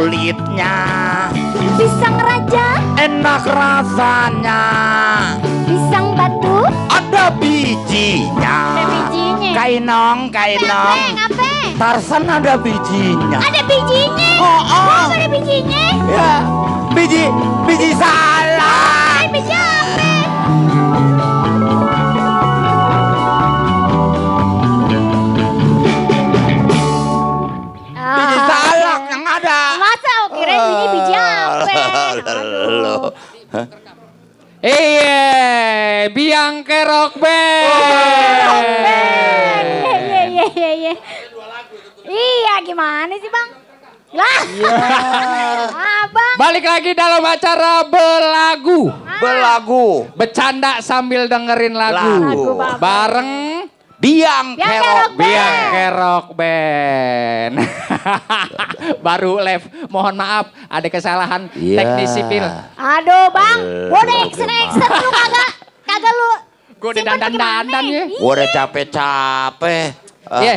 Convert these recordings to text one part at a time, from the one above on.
kulitnya. Pisang raja, Enak rasanya. pisang batu, Ada bijinya. ada bijinya. Kainong, kainong. Ngape? Tarsan ada bijinya. Ada bijinya. Oh, oh. Kenapa ada bijinya? Ya, biji salak. Biji apa? Biji salak yang ada. Masa kira ini biji apa? Loh. Iya, biang kerok Iya. Iya, gimana sih bang? Lah, abang. Balik lagi dalam acara Belagu. Belagu. Bercanda sambil dengerin lagu. Lagu, Bapak. Bareng Biang kerok. Biang Kerok Band. Baru live, mohon maaf ada kesalahan teknis sipil. Aduh bang, gua udah action lu kagak lu. Gue udah simpan dandan-dandan bagaimana? ya. Gua udah capek-capek. Iya.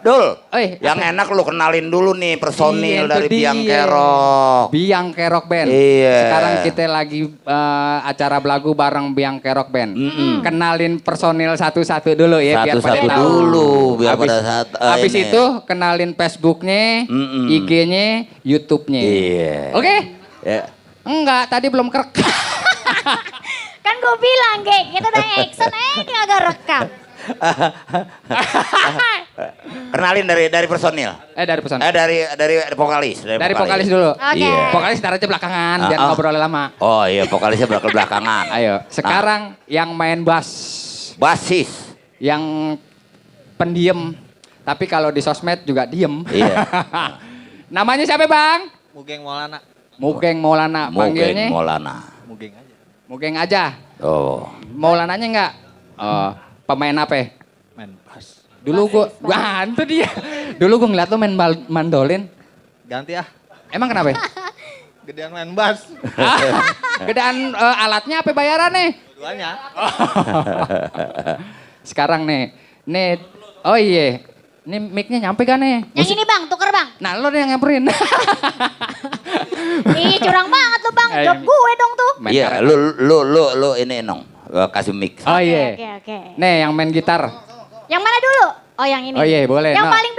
Dul, Yang enak lu kenalin dulu nih personil Iya, itu dari Biang dia. Kerok. Biang Kerok Band. Iya. Sekarang kita lagi acara Belagu bareng Biang Kerok Band. Kenalin personil satu-satu dulu ya biar pada Satu-satu tahu. dulu biar Habis- pada saat Habis ini. itu kenalin Facebooknya, IG-nya, YouTube-nya. Iya. Oke? Ya. Enggak, tadi belum kerekam. Kan gua bilang geng, kita udah action kagak rekam. Kenalin dari personil. Dari personil. Dari vokalis. Dari vokalis dulu. Oke. Iya. Vokalis taruh aja belakangan biar ngobrol lama. Oh iya, vokalisnya belakang belakangan. Ayo, sekarang yang main bass, Basis. yang pendiam, tapi kalau di sosmed juga diem. Iya. Namanya siapa bang? Mugeng Maulana. Mugeng Maulana, panggilnya? Mugeng Maulana. Mugeng aja. Mugeng aja. Oh. Maulananya enggak? Pemain apa? Main bass. Dulu gua itu dia. Dulu gua ngeliat lu main mandolin. Ganti ah. Emang kenapa? Gedean main bass. Gedean alatnya apa bayarannya? Duanya. Sekarang nih, oh iya, ini mic-nya nyampe kan nih? Yang ini bang, tuker bang. Nah lo yang nyamperin. Ih curang banget lu bang, Ayo, job gue dong tuh. Main Iya, karet. lu ini nong. Kasih mic. Oh iya. Oke. Nih yang main gitar. Yang mana dulu? Oh yang ini. Oh iya boleh. Yang Nah, paling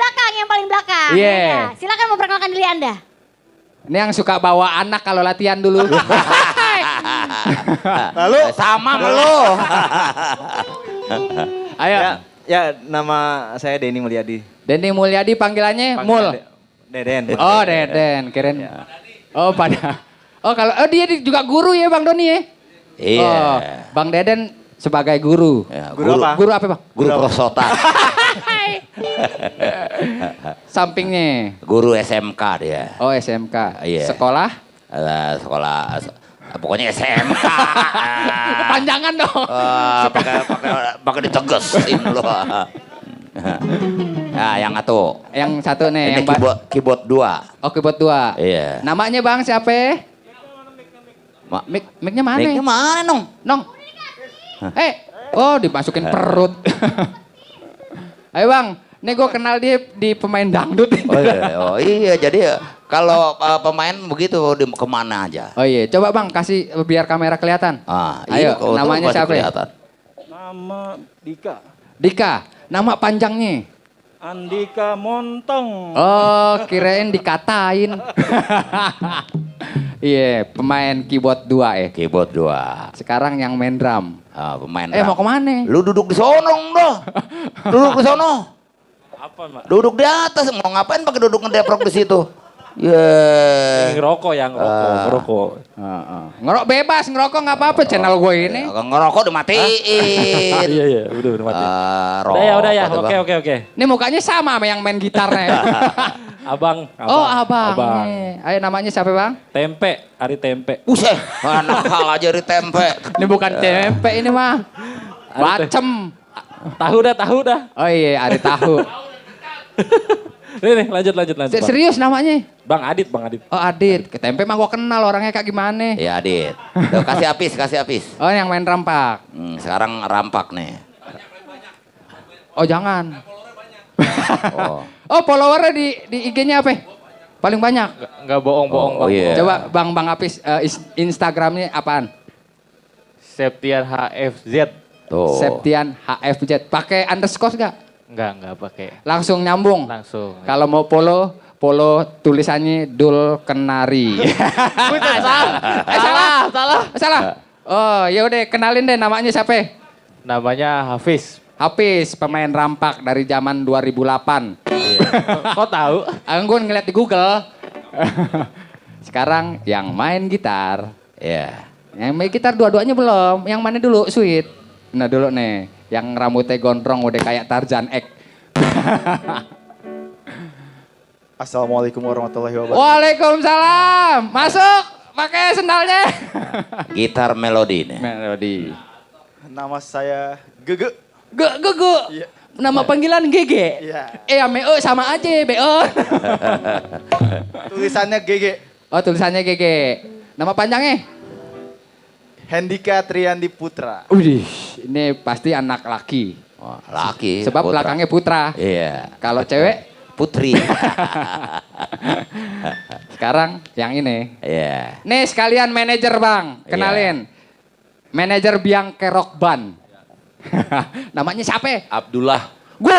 belakang. Iya. Ya, silakan memperkenalkan diri anda. ini yang suka bawa anak kalau latihan dulu. Lalu sama sama lu. Ayo. Ya nama saya Denny Mulyadi. Denny Mulyadi panggilannya Mul. Deden. Oh Deden, keren. Oh pada. Oh kalau dia juga guru ya Bang Doni ya? Iya. Oh, Bang Deden sebagai guru. Ya, Guru apa? Guru apa Bang? Guru prosotan. Sampingnya. Guru SMK dia. Oh SMK. Iya. Sekolah? Sekolah pokoknya SMK. Kepanjangan dong. Pakai ditegesin lu. Nah, yang satu. Yang satu nih. Ini yang keyboard 2. Oh keyboard 2. Iya. Namanya Bang siapa? Mic-nya mana? Mic-nya mana, Nong? Nong. Oh dimasukin perut. Ayo Bang, nih gue kenal dia di pemain dangdut. Oh iya, jadi kalau pemain begitu kemana aja? Oh iya, coba Bang kasih biar kamera kelihatan. Ayo, kalau namanya tuh pasti siapa? kelihatan. Nama Dika. Dika, nama panjangnya. Andika Montong. Oh, kirain dikatain. Iya, pemain keyboard 2 ya. Keyboard 2. Sekarang yang main drum. Pemain Mau drum. kemana? Lu duduk di sono dong. Duduk di sono. Apa, Mak? Duduk di atas. Mau ngapain pakai duduk ngedeprok di situ? Yang ngerokok ya, ngerokok. Ngerok bebas, ngerokok nggak apa-apa channel gue ini. Ngerokok dimatiin. Iya, udah mati. Rokok Udah ya. tuh, Bang. Oke. Ini mukanya sama sama yang main gitarnya. Abang. Oh abang. Nih. Ayo namanya siapa Bang? Tempe, Ari Tempe. Buset, anak hal aja di tempe. Ini bukan tempe ini mah. Bacem. Tahu dah. Oh iya, Ari tahu. Nih, lanjut. Bang. Serius namanya? Bang Adit. Oh Adit, ke tempe mah gua kenal orangnya kayak gimana. Iya, Adit. Tuh, kasih apis. Oh yang main rampak. Sekarang rampak nih. Oh jangan. Oh. Oh followernya di IG-nya apa? Paling banyak. Enggak bohong-bohong Oh, Bang. iya. Coba Bang Apis Instagramnya apaan? Septian HFZ. Tuh. Septian HFZ. Pakai underscore enggak? Enggak pakai. Langsung nyambung. Langsung. Kalau mau follow tulisannya Dul Kenari. Salah. Oh, ya udah kenalin deh namanya siapa? Namanya Hafiz. Hafiz, pemain rampak dari zaman 2008. Iya. Kok tahu? Gue ngeliat di Google. Sekarang yang main gitar. Ya. Yang main gitar dua-duanya belum. Yang mana dulu? Sweet. Nah dulu nih. Yang rambutnya gondrong udah kayak Tarzan Ek. Assalamualaikum warahmatullahi wabarakatuh. Waalaikumsalam. Masuk. Pakai sendalnya. Gitar melodi nih. Melodi. Nama saya Gege. Gege. Iya. Nama panggilan Gege. Iya. Meo sama aja, Beon. Tulisannya Gege. Oh, tulisannya Gege. Nama panjangnya? Hendika Triandi Putra. Udih, ini pasti anak laki. Oh, laki. Sebab putra. belakangnya putra. Iya. Kalau cewek, Putri. sekarang yang ini. Iya. Nih sekalian manajer Bang, kenalin. Manajer Biang Kerok Ban. Namanya siapa? Abdullah. Gue.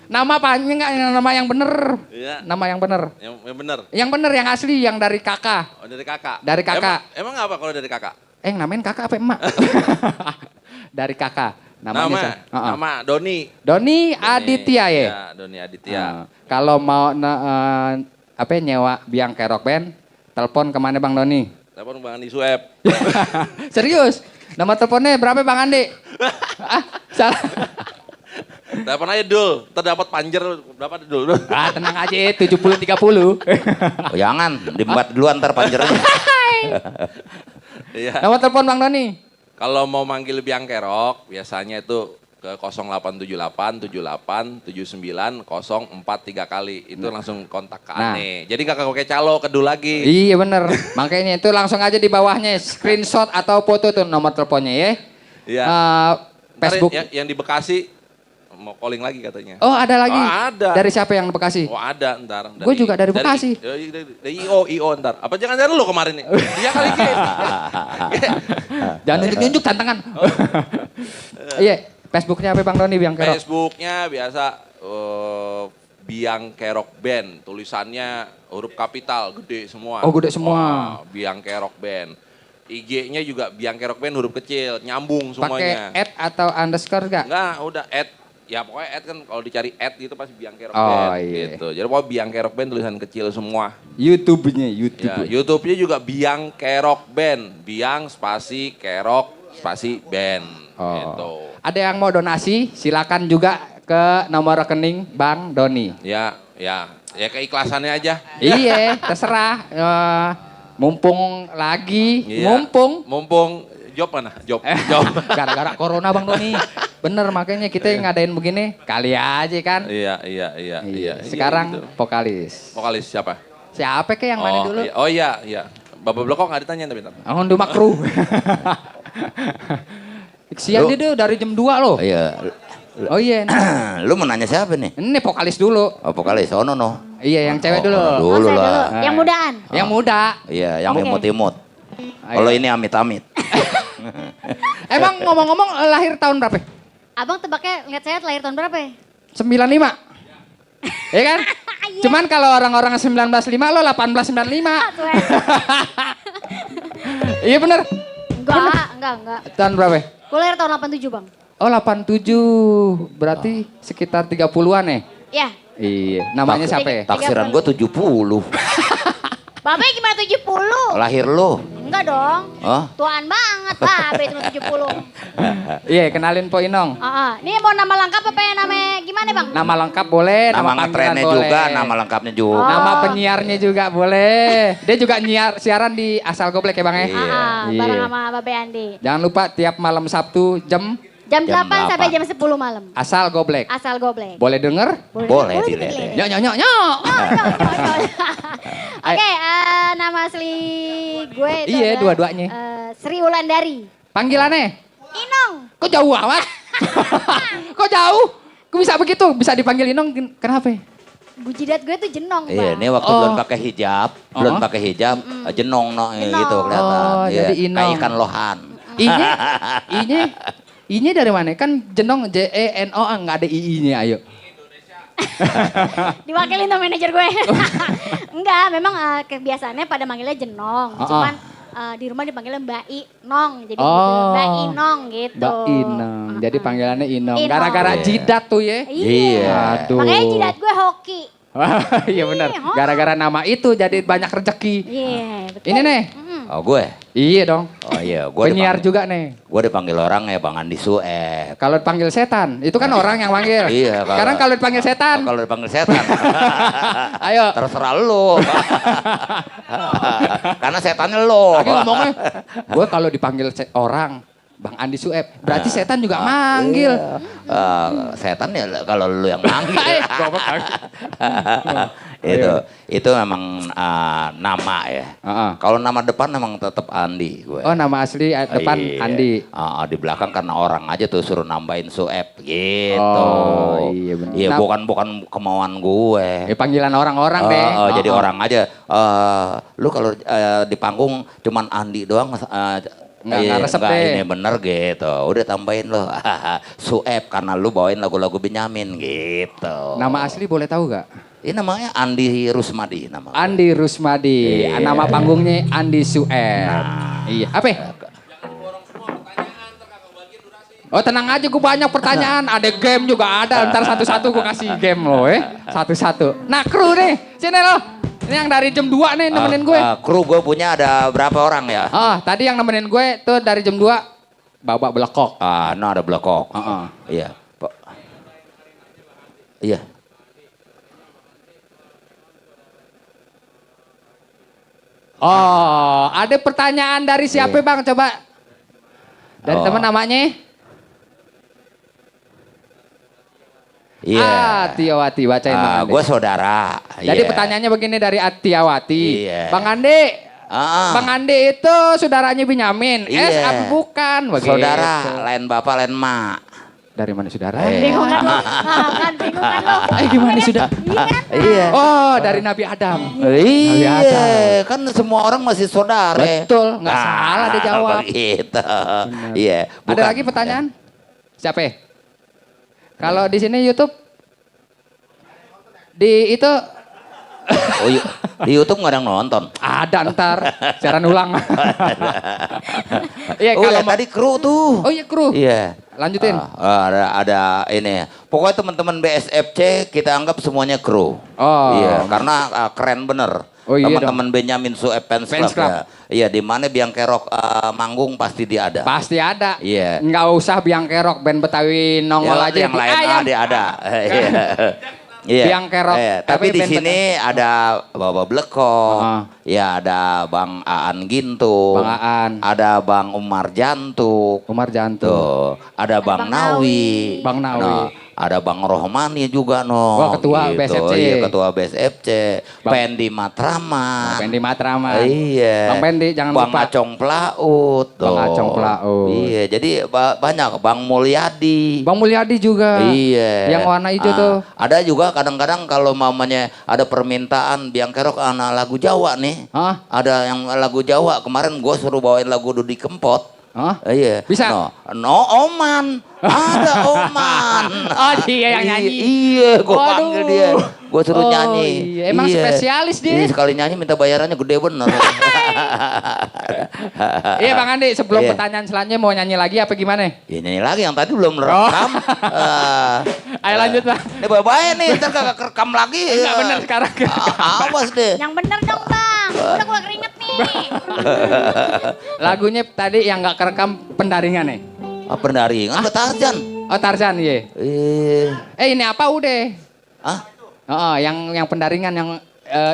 Nama panjang enggak? Nama yang bener. Iya. Nama yang bener. Yang benar. Yang bener, yang asli, yang dari kakak. Oh, dari kakak. Dari kakak. Emang apa kalau dari kakak? Namain kakak apa emak? Dari kakak. Namanya Nama Doni. Doni Aditya ya? Ya, Doni Aditya. Kalau mau nyewa Biang Kerok Band, telepon kemana Bang Doni? Telepon Bang Andi Sueb. Serius? Nama teleponnya berapa Bang Andi? Salah. Telepon aja Dul, terdapat panjer berapa Dul? Tenang aja 70-30. Oh, jangan, diembat duluan ntar panjernya. Iya. Nama telepon Bang Doni? Kalau mau manggil Biang Kerok, biasanya itu ke 0878 78 79 043 kali. Itu langsung kontak ke Ane. Jadi gak pakai calo, kedul lagi. Iya bener. Makanya itu langsung aja di bawahnya screenshot atau foto tuh nomor teleponnya ya. Iya. Facebook. Yang di Bekasi mau calling lagi katanya. Oh ada lagi? Oh, ada. Dari siapa yang Bekasi? Oh ada ntar. Gue juga dari Bekasi. Dari IO ntar. Apa jangan-jangan lu kemarin nih? Iya kali Ki. Jangan nunjuk-nunjuk tantangan. Iya, Facebooknya apa Bang Doni Biang Kerok? Facebooknya biasa Biang Kerok Band. Tulisannya huruf kapital, gede semua. Oh gede semua. Wah, Biang Kerok Band. IG-nya juga Biang Kerok Band huruf kecil, nyambung semuanya. Pakai add atau underscore gak? Enggak, udah add. Ya pokoknya add kan kalau dicari add gitu pasti Biang Kerok Oh, Band iya. gitu. Jadi pokoknya Biang Kerok Band tulisan kecil semua. YouTube-nya. Ya, YouTube-nya juga Biang Kerok Band. Biang spasi Kerok spasi Band. Gitu. Ada yang mau donasi, silakan juga ke nomor rekening Bang Doni. Ya keikhlasannya aja. Iya, terserah. Mumpung lagi, Iya. Mumpung job mana? Job. Gara-gara corona Bang Doni. Bener, makanya kita ngadain begini, kali aja kan. Iya. Sekarang Gitu. vokalis. Vokalis siapa? Siapa ke yang mana dulu? Iya. Bapak Blok kok nggak ditanya tapi bentar. Hondu Makru. Siang dia tuh dari jam 2 loh. Iya. Oh iya. Lu mau nanya siapa nih? Ini vokalis dulu. Oh, vokalis. Oh, no. Iya, yang cewek dulu. Dulu saya lah. dulu. Yang mudaan. Yang muda. Iya, yang Oke. imut-imut. Ayo. Kalau ini amit-amit. Emang ngomong-ngomong lahir tahun berapa? Abang tebaknya lihat saya lahir tahun berapa ya? 95. Iya kan? Iya. Cuman kalau orang-orang 1995 lo 1895. Iya bener. Enggak. Tahun berapa? Gue lahir tahun 87 bang. Oh 87. Berarti sekitar 30-an ya? Ya. Iya. Namanya siapa ya? Taksiran gue 70. Babe gimana 70? Lahir lu. Enggak dong. Oh? Tuaan banget Babe cuma 70. Iya, kenalin Po Inong. Ini mau nama lengkap apa ya namanya gimana bang? Nama lengkap boleh, Nama panggilan ngetrennya boleh. juga, nama lengkapnya juga. Nama penyiarnya juga boleh. Dia juga siaran di Asal Goblek ya Bang ya? Iya. Bareng sama Babe Andi. Jangan lupa tiap malam Sabtu jam Jam Jam 8 sampai 8. jam 10 malam. Asal Goblek. Asal goblek. Boleh denger? Boleh dilihat. Nyok nyok nyok nyok. Oke, nama asli gue itu Iya, adalah, dua-duanya. Sri Wulandari. Panggilannya? Inong. Kok jauh amat? Kok jauh? Kok bisa begitu? Bisa dipanggil Inong kenapa? Jidat gue tuh jenong, Bang. Iya, ini waktu belum pakai hijab, jenong no gitu kelihatan. Oh, Iya, jadi inong. kayak ikan lohan. I-nya dari mana? Kan jenong JENO nggak ada II-nya, ayo. Diwakilin sama manajer gue. Enggak, memang kebiasaannya pada manggilnya jenong. Cuman di rumah dipanggilnya Mbak Inong. Jadi Mbak Inong gitu. Mbak Inong. Jadi panggilannya Inong. Inong. Gara-gara jidat tuh ya. Iya. Aduh. Makanya jidat gue hoki. Iya benar. Gara-gara nama itu jadi banyak rezeki. Iya, betul. Ini nih. Oh gue? Iya dong. Oh iya, gue Penyiar juga nih. Gue dipanggil orang ya Bang Andi Sueb. Kalau dipanggil setan, itu kan orang yang manggil. Iya. Sekarang kalau dipanggil setan. Kalau dipanggil setan. Ayo. Terserah lu. Karena setannya lo. Lagi ngomongnya, gue kalau dipanggil orang, Bang Andi Sueb, berarti setan juga manggil. Setan ya kalau lu yang manggil. itu memang nama ya. Kalau nama depan memang tetap Andi gue. Oh, nama asli depan Iya. Andi. Di belakang karena orang aja tuh suruh nambahin Sueb gitu. Oh, iya benar. Iya, bukan kemauan gue. Panggilan orang-orang deh. Jadi orang aja. Lu kalau di panggung cuman Andi doang. Nggak resep deh. Ini bener gitu. Udah tambahin lo. Sueb karena lu bawain lagu-lagu Benyamin gitu. Nama asli boleh tahu gak? Ini namanya Andi Rusmadi nama. Andi Rusmadi. Iya. Nama panggungnya Andi Sueb. Iya. Apa? Oh tenang aja, gue banyak pertanyaan. Ada game juga ada. Ntar satu-satu gue kasih game lo Satu-satu. Nah kru nih. Sini lo. Ini yang dari jam 2 nih nemenin gue. Kru gue punya ada berapa orang ya? Tadi yang nemenin gue tuh dari jam 2. Babak belekok. Ada belekok. Iya. Iya. Oh, ada pertanyaan dari siapa Bang? Coba. Dari teman namanya? Iya. Atiawati, bacain Bang Andi. Gue saudara. Jadi Iya. pertanyaannya begini dari Atiawati. Iya. Bang Andi, Bang Ah. Andi itu saudaranya Benyamin. Iya. Apa bukan? Begitu. Saudara, lain bapak, lain mak. Dari mana saudara? Bingung kan lo? Bingung kan lo? Gimana sudah? Iya kan? Iya. Oh, dari Nabi Adam. Iya, Adam. kan semua orang masih saudara. Betul, nggak salah dia jawab. Begitu. Iya. Ada lagi pertanyaan? Siapa? Kalau di sini YouTube di itu Oh, di YouTube nggak ada yang nonton. ada ntar siaran ulang. Iya Oh kalau ya, tadi kru tuh. Oh iya kru. Iya. Lanjutin. Ada ini. Pokoknya teman-teman BSFC kita anggap semuanya kru. Oh. Iya, karena keren bener. Oh, iya Teman-teman Benyamin Sueb Fans Fans Club Club. ya. Iya, di mana Biang Kerok manggung pasti dia ada. Pasti ada. Iya. Nggak usah biang kerok band Betawi nongol Ya, aja yang lain ada. Iya. Iya. Biang Kerok. Tapi di band sini ada Bapak Blekok. Ya ada Bang Aan Gintung. Bang Aan. Ada Bang Umar Jantuk. Umar Jantung. Tuh, ada Bang Nawi. Bang Nawi. Ada Bang Rohmani juga no. Wah, ketua BSFC. Iya, ketua BSFC. Pendi Matraman. Pendi Matraman. Iya. Bang Pendi jangan Bang lupa. Acong Plaut. Bang Acong Plaut. Iya, jadi banyak. Bang Mulyadi. Bang Mulyadi juga. Iya. Yang warna hijau tuh. Ada juga kadang-kadang kalau mamanya ada permintaan Biang Kerok anak lagu Jawa nih. Ada yang lagu Jawa. Kemarin gue suruh bawain lagu Dudi Kempot. Iya. Bisa? No Oman. Ada Oman. Oh dia yang nyanyi. Iya, gue panggil dia. Gue suruh nyanyi. Iya. Emang spesialis dia. Iya, sekali nyanyi minta bayarannya gede bener. Iya Bang Andi, sebelum pertanyaan selanjutnya mau nyanyi lagi apa gimana? Ya nyanyi lagi yang tadi belum rekam. Ayo lanjut Bang. Ini bye-bye nih, ntar kagak kerekam lagi. Enggak bener sekarang. Awas deh. Yang bener dong Bang. Udah gue keringet nih. Lagunya tadi yang nggak kerekam pendaringan nih. Pendaringan ke Tarzan. Oh Tarzan iya. Ini apa udah? Yang pendaringan yang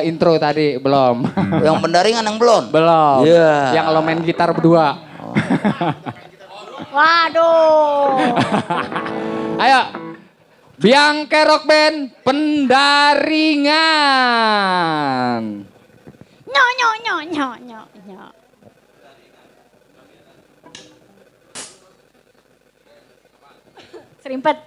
intro tadi belum. Yang pendaringan yang belum? Belum. Iya. Yang lo main gitar berdua. Waduh. Ayo. Biang Kerok Band Pendaringan. Nyo. Serimpet.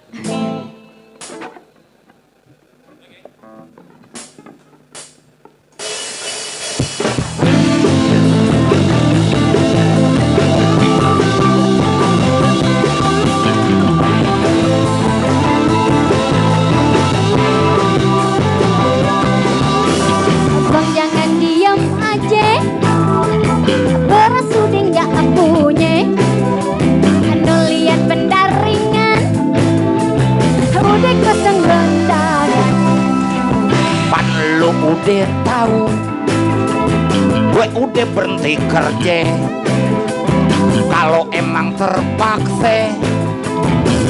udah berhenti kerja, kalau emang terpaksa,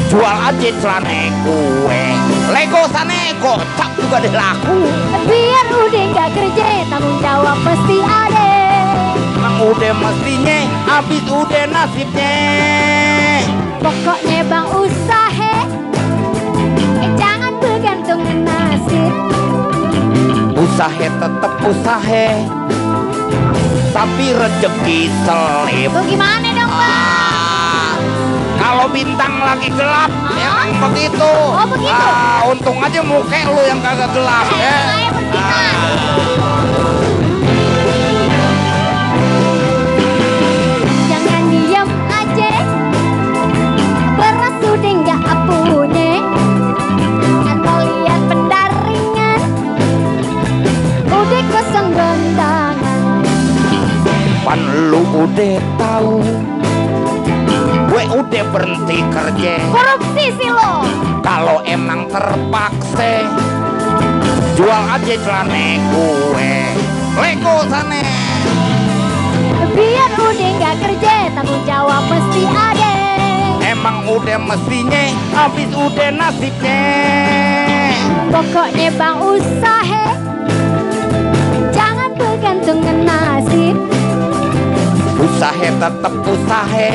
jual aja celana gue. Lego sana kocak juga deh laku. Biar udah nggak kerja, tanggung jawab pasti ada. Emang udah mestinya, habis udah nasibnya. Pokoknya bang usaha, jangan bergantung nasib. Usaha tetap usaha, tapi rezeki selip. Tuh gimana dong bang? Kalau bintang lagi gelap, emang begitu. Oh, begitu? Untung aja muka lu yang kagak gelap. Saya berkitar. Jangan diam aja, beras udah nggak punya. Anda lihat pendaringan, udah kosong gondangan. Pan lu udah tahu, gue udah berhenti kerja. Korupsi sih lo. Kalau emang terpaksa, jual aja celana gue. Lego sana. Biar udah nggak kerja, tanggung jawab pasti ada. Emang udah mestinya, habis udah nasibnya. Pokoknya bang usaha, jangan bergantung nasib. Usaha tetap usaha,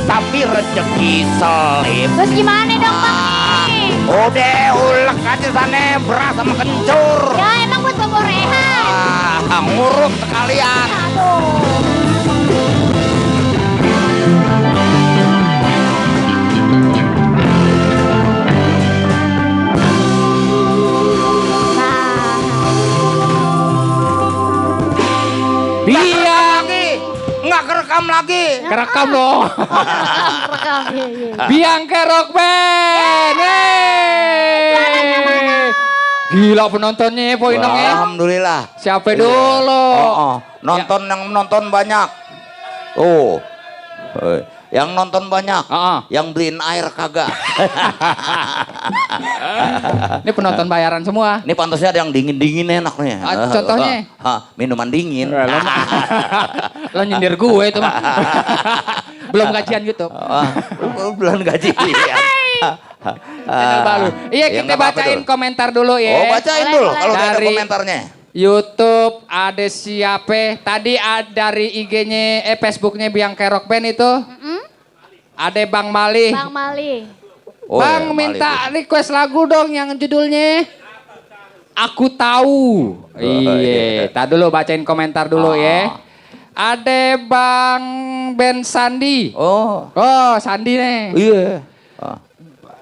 tapi rezeki selip. Terus gimana dong bang? Udah ulek aja sana beras sama kencur. Ya emang buat bobor rehan. Nguruk sekalian. Aduh. Biang Nggak kerekam lagi. kerekam dong. Rekam. Iya. Biang Kerok Band. Yeay. Gila penontonnya poin dong ya. Alhamdulillah. Siapa dulu? Nonton yang nonton banyak. Yang nonton banyak. Yang beliin air kagak. Ini penonton bayaran semua. Ini pantasnya ada yang dingin-dingin enak nih. Contohnya? Minuman dingin. Lo nyindir gue itu mah. Belum gajian YouTube. Belum gaji. Channel baru. Iya Ya, kita nggak apa-apa bacain tuh. komentar dulu ya. Oh bacain Boleh, dulu boleh. kalau udah ada Dari- komentarnya. YouTube ada siapa? Tadi ada dari IG-nya, Facebooknya Biang Kerok Band itu. Ada Bang Mali. Bang Mali. Oh, Bang ya, minta request lagu dong yang judulnya Aku Tahu. Iya, tak dulu bacain komentar dulu ya. Ada Bang Ben Sandi. Oh Sandi nih. iya.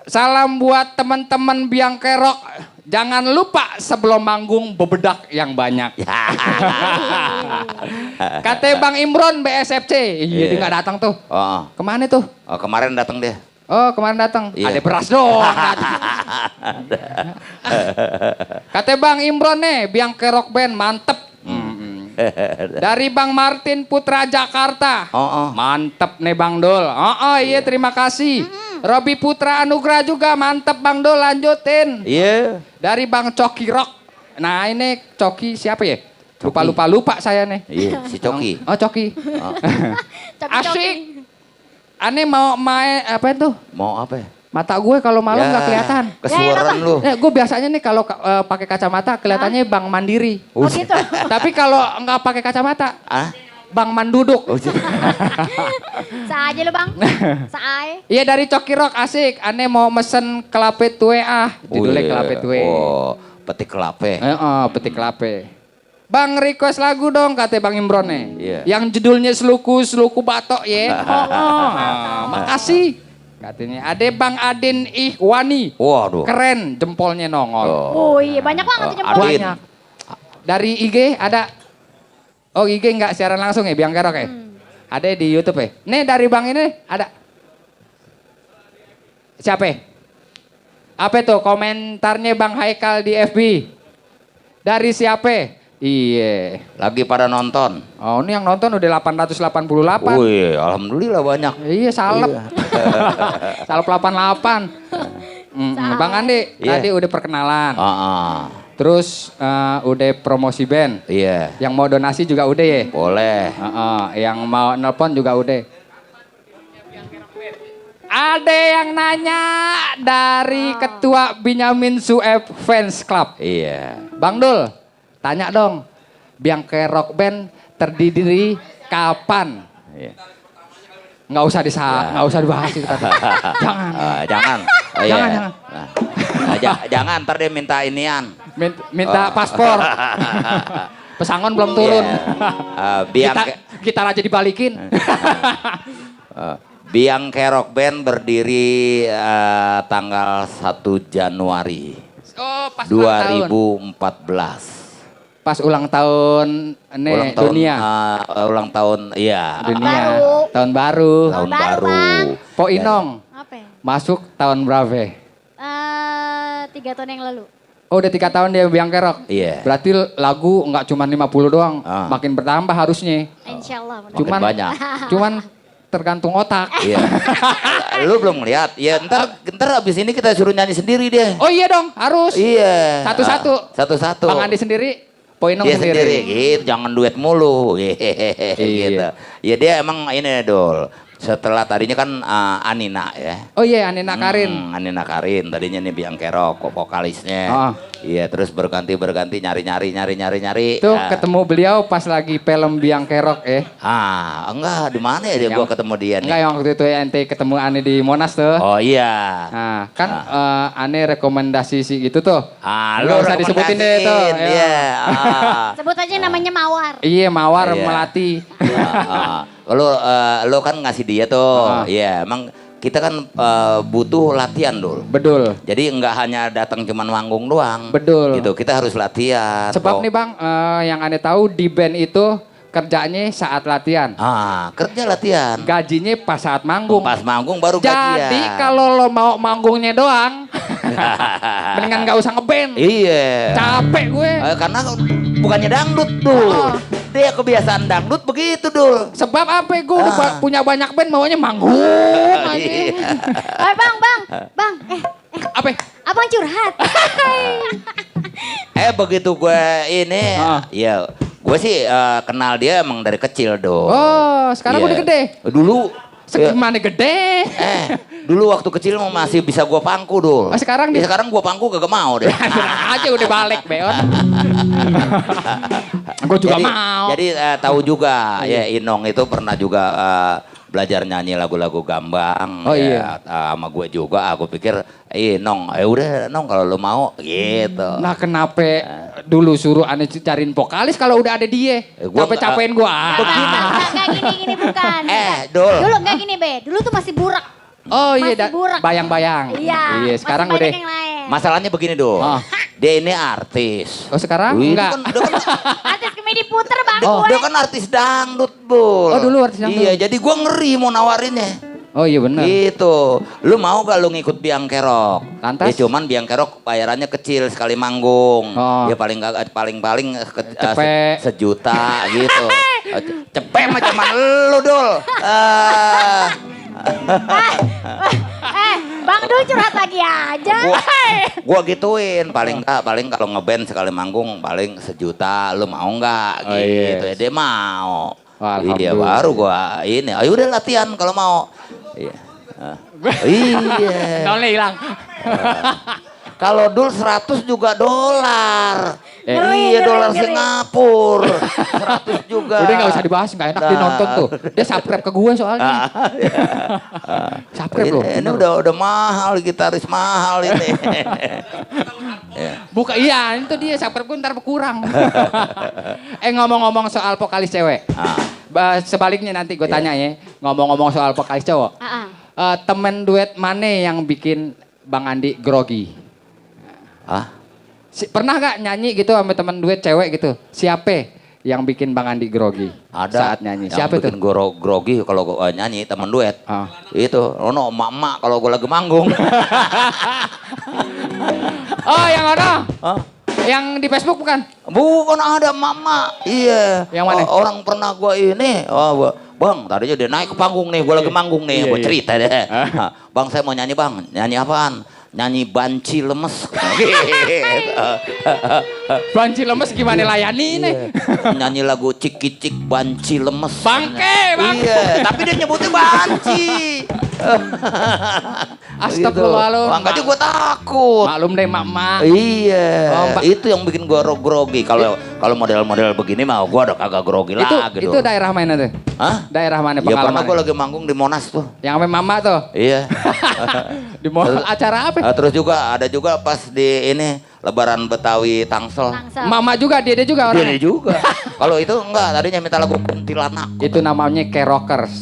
Salam buat teman-teman Biang Kerok. Jangan lupa sebelum manggung bebedak yang banyak. Kata Bang Imron BSFC. Iya, dia nggak datang tuh. Kemana tuh? Kemarin datang dia. Oh, kemarin datang. Iya. Ada beras doang. Kata Bang Imron nih, Biang Kerok Band mantep. Dari Bang Martin Putra Jakarta. Mantep nih Bang Dol. Iya terima kasih. Robi Putra Anugrah juga mantep Bang Dol, lanjutin. Iya. Dari Bang Coki Rock. Nah ini Coki siapa ya? Lupa saya nih. Iya, si Coki. Oh Coki. Coki-coki. Asik. Aneh mau main apa itu? Mau apa ya? Mata gue kalau malam nggak kelihatan. Kesuaran lu. Gue biasanya nih kalau pakai kacamata kelihatannya Bang Mandiri. Oh gitu. Tapi kalau nggak pakai kacamata, Bang Manduduk. Sa aja lu bang. Saai. Iya dari Coki Rock asik. Aneh mau mesen kelape tue judulnya kelape tue. Oh, petik kelape. Petik kelape. Bang request lagu dong kata Bang Imron nih. Iya. Yang judulnya Seluku Batok ya. Makasih. Katanya ada Bang Adin Ihwani. Waduh. Keren jempolnya nongol. Oh iya banyak banget tuh jempol. Adin. Dari IG ada. Oh IG nggak siaran langsung ya Biang Kerok ya? Ada di YouTube ya? Nih dari Bang ini ada. Siapa? Apa tuh komentarnya Bang Haikal di FB? Dari siapa? Iya. Lagi pada nonton. Oh ini yang nonton udah 888. Wih, alhamdulillah banyak. Iya salep. Salep 88. Bang Andi Iya. tadi udah perkenalan. Terus udah promosi band. Iya. Yang mau donasi juga udah ya? Boleh. Yang mau nelpon juga udah. Ada yang nanya dari Ketua Benyamin Sueb Fans Club. Iya. Bang Dul, tanya dong. Biangke Rock Band terdiri kapan? Iya. Nggak usah dibahas itu tadi. Jangan. Jangan. Jangan. Jangan, ntar dia minta inian. Minta paspor. Pesangon belum turun. Gitar aja dibalikin. Biangke Rock Band berdiri tanggal 1 Januari Pas ulang 2014. Pas ulang tahun dunia. Ulang tahun, iya. Dunia. Tahun baru. Tahun baru. Po Inong. Apa ya? Masuk tahun berapa? 3 tahun yang lalu. Oh udah 3 tahun dia Biangke Rock? Iya. Berarti lagu nggak cuma 50 doang. Makin bertambah harusnya. Insya Allah. Makin banyak. Cuman tergantung otak. Iya. Lu belum ngeliat? Ya ntar abis ini kita suruh nyanyi sendiri dia. Oh iya dong, harus. Iya. Satu-satu. Bang Andi sendiri, Poinong dia sendiri. Gitu, jangan duet mulu. Iya. Gitu. Ya dia emang ini Dul. Setelah tadinya kan Anina ya. Oh iya, Anina Karin. Anina Karin, tadinya nih Biangke Rock, vokalisnya. Iya, terus berganti nyari. Tuh ketemu beliau pas lagi film Biangke Rock Enggak, di mana ya dia gua ketemu dia nih? Enggak, yang waktu itu ente ketemu Ane di Monas tuh. Oh iya. Nah, kan Ane rekomendasi sih gitu tuh. Lu usah disebutin deh tuh. Iya. Sebut aja namanya Mawar. Iya, Mawar Melati. Lu kan ngasih dia tuh. Iya, emang kita kan butuh latihan Dul. Betul. Jadi nggak hanya datang cuman manggung doang. Betul. Gitu, kita harus latihan. Sebab nih Bang, yang Ane tahu di band itu kerjanya saat latihan. Kerja latihan. Gajinya pas saat manggung. Pas manggung baru gajian. Jadi kalau lo mau manggungnya doang, mendingan nggak usah ngeband. Iya. Capek gue. Karena bukannya dangdut Dul. Dia kebiasaan dangdut begitu Dul. Sebab apa? Gue udah punya banyak band maunya manggung. Bang. Apa? Abang curhat. Begitu gue ini, ya gue sih kenal dia emang dari kecil Dul. Oh, sekarang udah gede. Dulu Segimana gede? Dulu waktu kecil masih bisa gua pangku Dul. Sekarang sekarang gua pangku kagak mau deh. Aja udah balik Beon. Gua juga mau. Jadi tahu juga ya Inong itu pernah juga belajar nyanyi lagu-lagu Gambang. Oh iya. Sama gue juga. Aku pikir Nong, udah Nong kalau lu mau gitu. Nah kenapa dulu suruh Ane cariin vokalis kalau udah ada dia? Capek-capekin gua. Enggak gini bukan. Dul. Dulu enggak gini Dulu tuh masih burak. Oh iya, burak. bayang-bayang. Iya, sekarang masih udah. yang lain. Masalahnya begini Dul. Dia ini artis. Oh sekarang enggak? Artis komedi puter Bang. Dia kan artis dangdut Bul. Oh dulu artis dangdut. Iya, jadi gua ngeri mau nawarinnya. Oh iya benar. Gitu. Lu mau gak lu ngikut Biangke Rock? Lantas? Ya cuman Biangke Rock bayarannya kecil sekali manggung. Ya paling sejuta gitu. Cepet macam lu Dul. Bang Dul curhat lagi aja. Gua gituin paling kalau ngeband sekali manggung paling sejuta. Lu mau nggak? Gitu ya dia mau. Iya baru gua ini. Ayo udah latihan kalau mau. Iya. Iya. Nolnya hilang. Kalau Dul 100 juga dolar. Iya dolar Singapura. 100 juga. Udah gak usah dibahas, gak enak dia nonton tuh. Dia subscribe ke gue soalnya. Subscribe loh. Ini udah mahal, gitaris mahal ini. Buka iya, itu dia subscribe gue ntar berkurang. Ngomong-ngomong soal vokalis cewek. Sebaliknya nanti gue tanya ya. Ngomong-ngomong soal vokalis cowok. Temen duet mana yang bikin Bang Andi grogi? Pernah gak nyanyi gitu sama temen duet cewek gitu? Siapa yang bikin Bang Andi grogi saat nyanyi? Siapa itu? Yang bikin grogi kalau gue nyanyi temen duet. Itu, emak-emak kalau gue lagi manggung. Oh yang mana? Yang di Facebook bukan? Bukan, ada mama. Iya. Yang mana? Orang pernah gue ini. Bang, tadinya dia naik ke panggung nih. Gue lagi manggung nih. Gue cerita deh. Bang, saya mau nyanyi bang. Nyanyi apaan? nyanyi banci lemes. Banci lemes gimana layani ini? Nyanyi lagu cik-cik banci lemes. Bangke, bang. Iya, tapi dia nyebutnya banci. Astagfirullahaladzim. Makanya gue takut. Maklum deh mak-mak. Iya, Oh, itu yang bikin gue grogi. Kalau model-model begini mah gue udah kagak grogi lagi. Itu daerah mana tuh? Hah? Daerah mana Ya pernah pengalaman? gue lagi manggung di Monas tuh. Yang sama mama tuh. Iya. Di mall acara apa? Terus juga ada juga pas di ini Lebaran Betawi Tangsel. Mama juga, dia juga orang. Dia juga. Kalau itu enggak, tadinya minta lagu kuntilanak. Itu namanya Kerokers.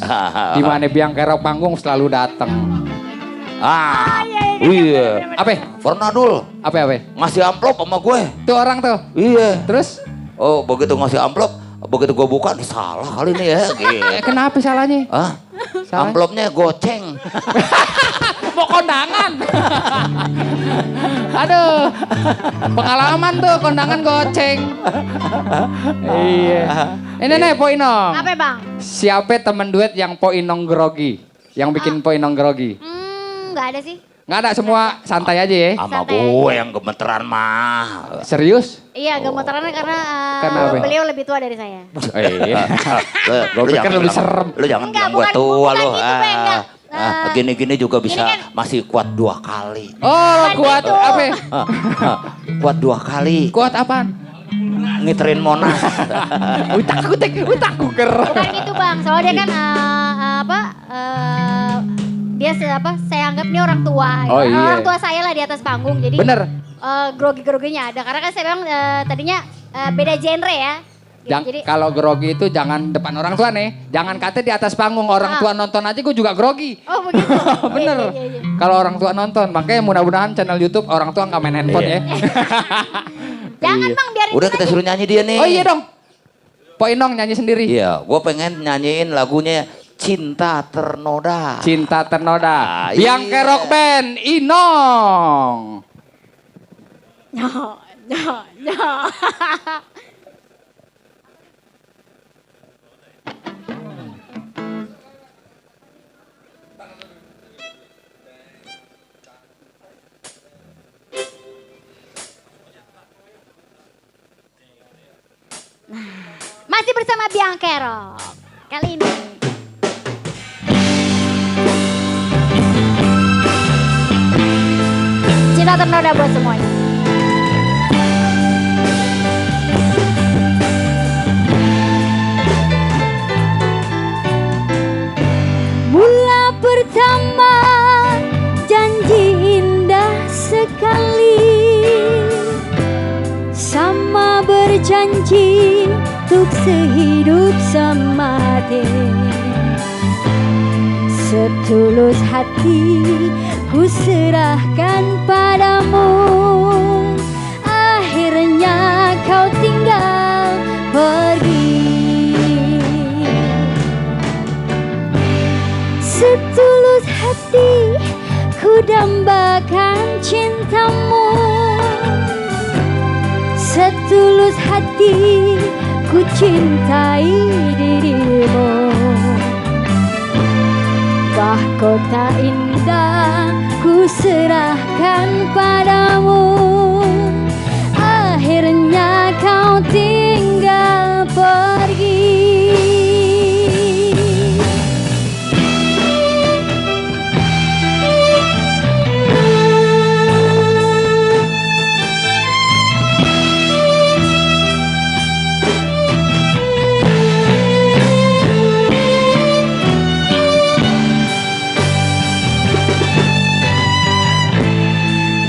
Di mana biang kerok panggung selalu datang. Iya. Apa? Fernadul Apa? ngasih amplop sama gue. Tuh orang tuh. Iya. Terus? Oh, begitu ngasih amplop, begitu gue buka, nih salah kali ini ya. Gitu. Kenapa salahnya? Hah? Salah? Amplopnya goceng. Mau kondangan. Aduh. Pengalaman tuh kondangan goceng. Iya. Ini nih Po Inong. Apa bang? Siapa temen duet yang Po Inong grogi? Yang bikin Po Inong grogi? Nggak ada sih. Nggak ada, semua santai aja ya. Sama Santai gue yang gemeteran mah. Serius? Iya gemeterannya karena Karena apa? beliau lebih tua dari saya. Iya. Lu pikir jangan lebih bilang- serem. Lu jangan Enggak, bilang gue bukan- tua bukan lu. gitu, Bang, enggak. Gini-gini juga bisa Ini kan- masih kuat 2 kali. Oh, kuat gitu. apa? Kuat 2 kali. Kuat apaan? Ngiterin Monas. Takut ger. Bukan gitu bang, soalnya dia kan dia saya anggap ini orang tua. Oh, iya. Orang tua saya lah di atas panggung, jadi Bener. grogi-groginya ada. Karena kan saya bilang tadinya beda genre ya. Jadi Kalau grogi itu jangan depan orang tua nih. Jangan kata di atas panggung orang tua nonton aja gue juga grogi. oh begitu. Bener. Iya. Kalau orang tua nonton, makanya mudah-mudahan channel YouTube orang tua nggak main handphone ya. Jangan bang, biarin Udah kita suruh nyanyi dia nih. Oh iya dong. Po Inong nyanyi sendiri. Iya, gue pengen nyanyiin lagunya Cinta Ternoda. Cinta Ternoda. Iya. Yang kerok band Inong. No. Masih bersama Biang Kerok. Kali ini. Cinta Ternoda buat semuanya. Mula pertama janji indah sekali, sama berjanji untuk sehidup semati. Setulus hati ku serahkan padamu, akhirnya kau tinggal pergi. Setulus hati ku dambakan cintamu, setulus hati ku cintai dirimu. Mahkota indah ku serahkan padamu, akhirnya kau tinggal pergi.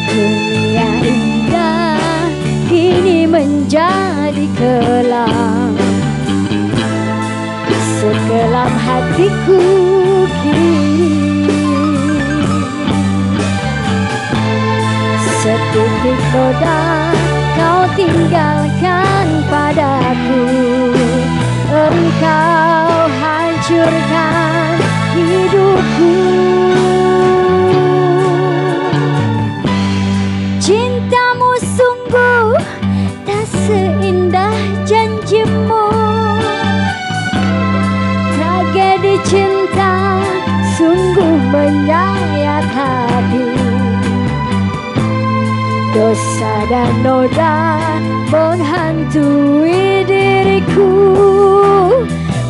Dunia indah kini menjadi kelam, sekelam hatiku kini. Setitik noda kau tinggalkan padaku, engkau hancurkan hidupku. Cintamu sungguh tak seindah janjimu, tragedi cinta Dosa dan noda menghantui diriku,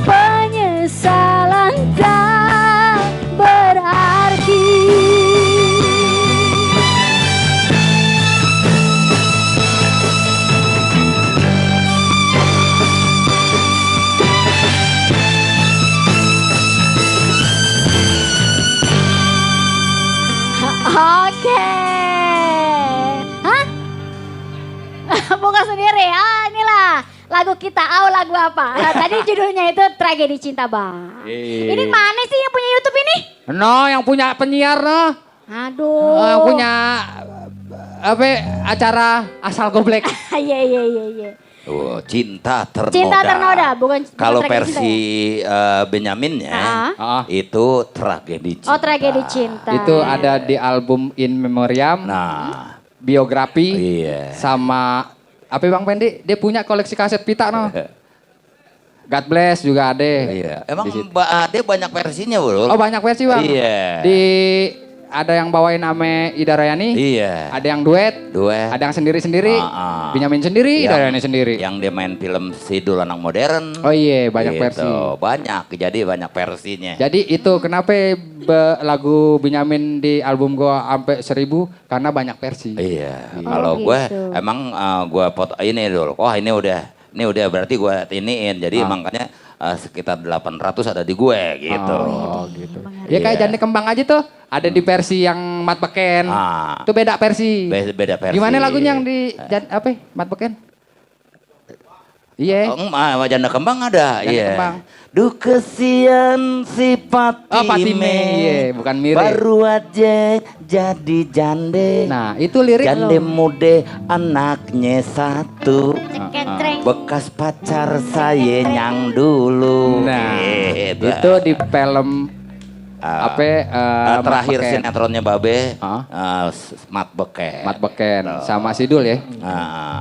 penyesalan tak berarti. Oke. Hah? Buka sendiri. Inilah lagu kita. Lagu apa? Tadi judulnya itu Tragedi Cinta, Bang. Ini mana sih yang punya YouTube ini? No, yang punya penyiar no. Aduh. Yang punya apa acara asal goblek. Iya. Cinta Ternoda. Cinta Ternoda, bukan Kalau Tragedi versi Cinta Benyaminnya itu Tragedi Cinta. Oh, Tragedi Cinta. Itu ada di album In Memoriam. Nah, Biografi. iya. Sama apa Bang Pendi? Dia punya koleksi kaset pita no. God Bless juga ada. Iya. Emang di situ. dia banyak versinya, Bro. Oh banyak versi Bang. Iya. Ada yang bawain ame Ida Rayani. Iya. Ada yang duet. Ada yang sendiri-sendiri. Benyamin sendiri, Ida Rayani sendiri. Yang dia main film Sidul Anak Modern. Oh iya, banyak Gitu. versi. Banyak, jadi banyak versinya. Jadi itu kenapa lagu Benyamin di album gua sampai 1000 karena banyak versi. Iya. Iya. Kalau Oh, gue gitu. emang gue foto ini dulu. Wah, ini udah berarti gue iniin. Jadi makanya sekitar 800 ada di gue gitu. Oh gitu. Ya kayak Jande Kembang aja tuh. Ada di versi yang Mat Beken. Itu beda versi. Beda versi. Gimana lagunya yang di Mat Beken? Iya. Janda Kembang ada. Janda Iya. Kembang. Duh kesian si Patime. Oh Patime, iya, bukan Mire. Baru aja jadi jande. Nah, itu lirik Jande lo. muda anaknya satu. Ceketreng. Bekas pacar saya yang dulu. Nah, Gitu. itu di film terakhir Mat Beken. sinetronnya Babe, Ah. Mat Beken. Mat Beken sama Sidul ya.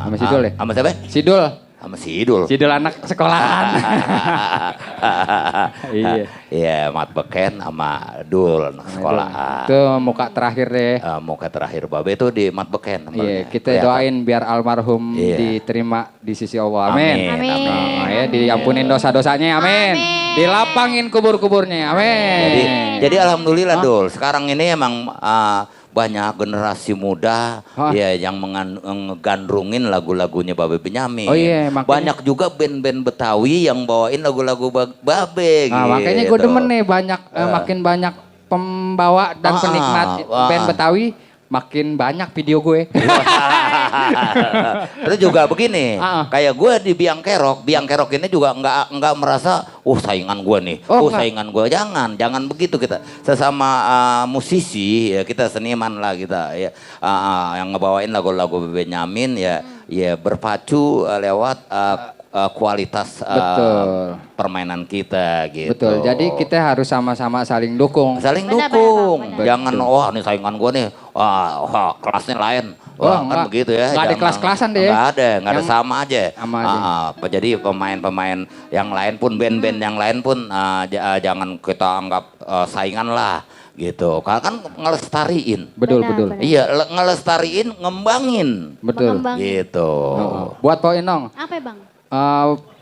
Sama Sidul ya? Sama siapa? Sidul. Sama Sidul. Sidul anak sekolahan. Iya. Iya, Mat Beken sama Dul anak sekolah. Itu muka terakhir deh. Muka terakhir Babe itu di Mat Beken. Iya, kita doain biar almarhum Iya. diterima di sisi Allah. Amin. Amin. Nah, ya diampunin dosa-dosanya. Amin. Dilapangin kubur-kuburnya. Amin. Jadi alhamdulillah Dul, sekarang ini emang banyak generasi muda ya yang ngegandrungin lagu-lagunya Babe Benyamin. Oh iya, makanya. Banyak juga band-band Betawi yang bawain lagu-lagu Babe Nah, makanya gue demen nih makin banyak pembawa dan penikmat band Betawi, makin banyak video gue. Terus juga begini, kayak gue di Biang Kerok ini juga nggak merasa, saingan gue nih, saingan gue, jangan begitu kita sesama musisi ya, kita seniman lah kita ya, yang ngebawain lagu-lagu Benyamin ya berpacu lewat kualitas permainan kita gitu. Betul. Jadi kita harus sama-sama saling dukung. Saling dukung. Jangan ini saingan gue nih. Kelasnya lain. Kan begitu ya. Nggak ada kelas-kelasan deh. Nggak ada sama aja. Jadi pemain-pemain yang lain pun, band-band yang lain pun jangan kita anggap saingan lah gitu. Kan ngelestariin. Betul. Iya, ngelestariin, ngembangin. Betul. Gitu. Buat Pak Inong. Apa Bang?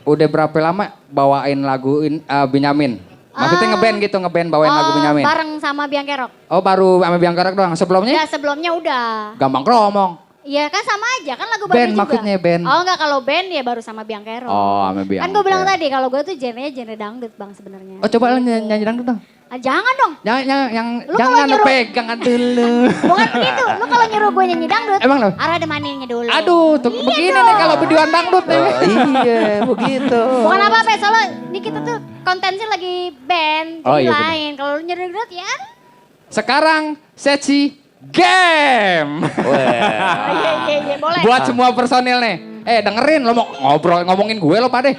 Udah berapa lama bawain lagu Benyamin? Maksudnya ngeband bawain lagu Benyamin. Bareng sama Biang Kerok. Oh baru sama Biang Kerok doang. Sebelumnya? Ya sebelumnya udah. Gampang kromong. Iya kan sama aja kan lagu Band baru juga. maksudnya band. Oh enggak, kalau band ya baru sama Biang Kerok. Oh sama Biang. Kan gue bilang tadi kalau gue tuh genrenya genre dangdut Bang sebenarnya. Oh coba lu nyanyi dangdut dong. Jangan dong. Jangan Lu jangan kalau pegang dulu. Bukan begitu. Lu kalau nyuruh gue nyanyi dangdut. Emang lo? Arah demaninnya dulu. Aduh, tuh Iya begini dong. nih kalau videoan dangdut nih. Iya, begitu. Bukan apa-apa, soalnya ini kita tuh kontennya lagi band, Oh, jadi iya, bener. lain. Kalau lu nyuruh dangdut ya. Sekarang sesi game. Iya, boleh. Buat semua personil nih. Dengerin lo mau ngomongin gue lo Pak deh.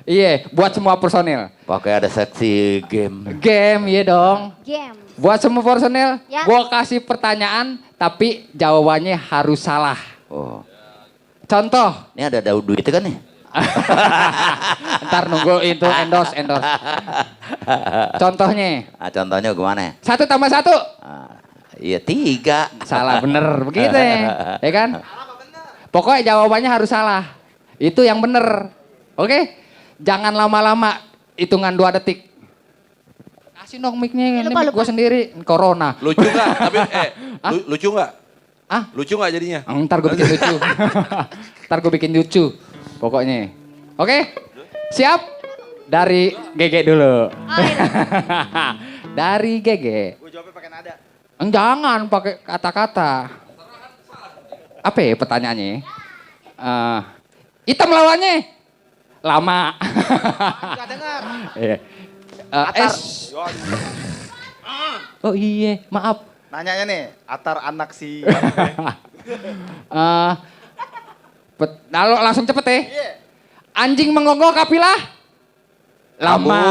Iya, buat semua personil. Pakai ada seksi game. Game, iya dong. Game. Buat semua personil, Ya. gue kasih pertanyaan, tapi jawabannya harus salah. Oh. Contoh, Ini ada duit kan nih? ntar nunggu itu endorse. Contohnya, Contohnya gimana? 1 tambah 1. Iya 3. Salah bener begitu ya kan? Pokoknya jawabannya harus salah. Itu yang bener. Oke? Jangan lama-lama, hitungan 2 detik. Kasih dong mic-nya, ini mic gue sendiri, corona. Lucu nggak? Tapi lucu nggak? Ah? Lucu nggak jadinya? Ntar gue bikin lucu. Ntar gue bikin lucu. Pokoknya. Oke? Siap? Dari GG dulu. Dari GG. Gue jawabnya pakai nada. Jangan pakai kata-kata. Apa ya pertanyaannya? Hitam lawannya? Lama. Gak dengar. Iya. Es. Oh iya, maaf. Nanyanya nih, Atar anak si... Lalu langsung cepet ya. Iya. Anjing menggonggong kapilah? Lama.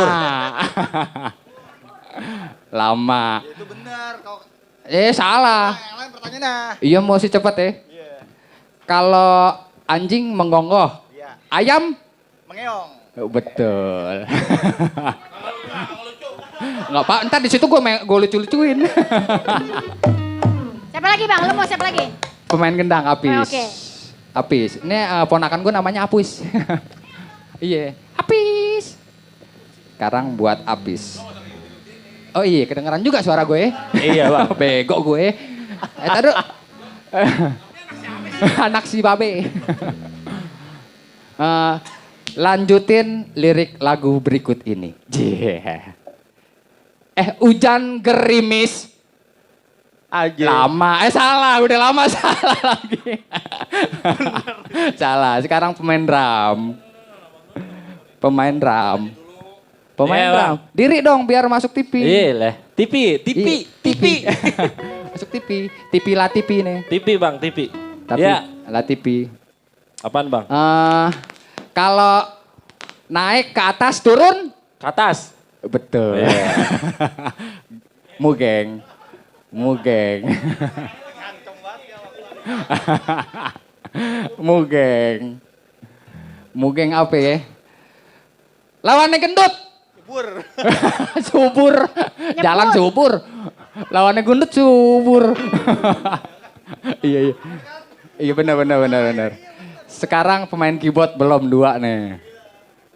Lama. Ya, itu benar. Kalau Salah. yang lain pertanyaannya. Iya mau sih cepet ya. Iya. Kalau anjing menggonggong, Iya. ayam? Mengeong. Oh, betul. Nggak pak, ntar di situ gue lucu-lucuin. Siapa lagi bang? Lu mau siapa lagi? Pemain gendang Apis. Oke. Apis. Ini ponakan gue namanya Apus. Iya, Apis. Sekarang buat Apis. Oh iya, kedengeran juga suara gue. Iya bang. Bego gue. Tadu. Anak si babe. Lanjutin lirik lagu berikut ini. Hujan gerimis. Aja. Lama. Salah. Udah lama salah lagi. Salah. Sekarang pemain drum. Pemain drum. Pemain Iya, drum. Diri dong biar masuk TV. Iya lah. TV. TV. Masuk TV. TV lah TV nih. TV bang, TV. Tapi Ya. lah TV. Apaan bang? Kalau naik ke atas turun. Ke atas. Betul. Iya. Mugeng. Mugeng. Mugeng apa ya? Lawannya gendut. Subur. Jalan subur. Lawannya gendut subur. Iya. Iya benar. Sekarang pemain keyboard belum 2 nih.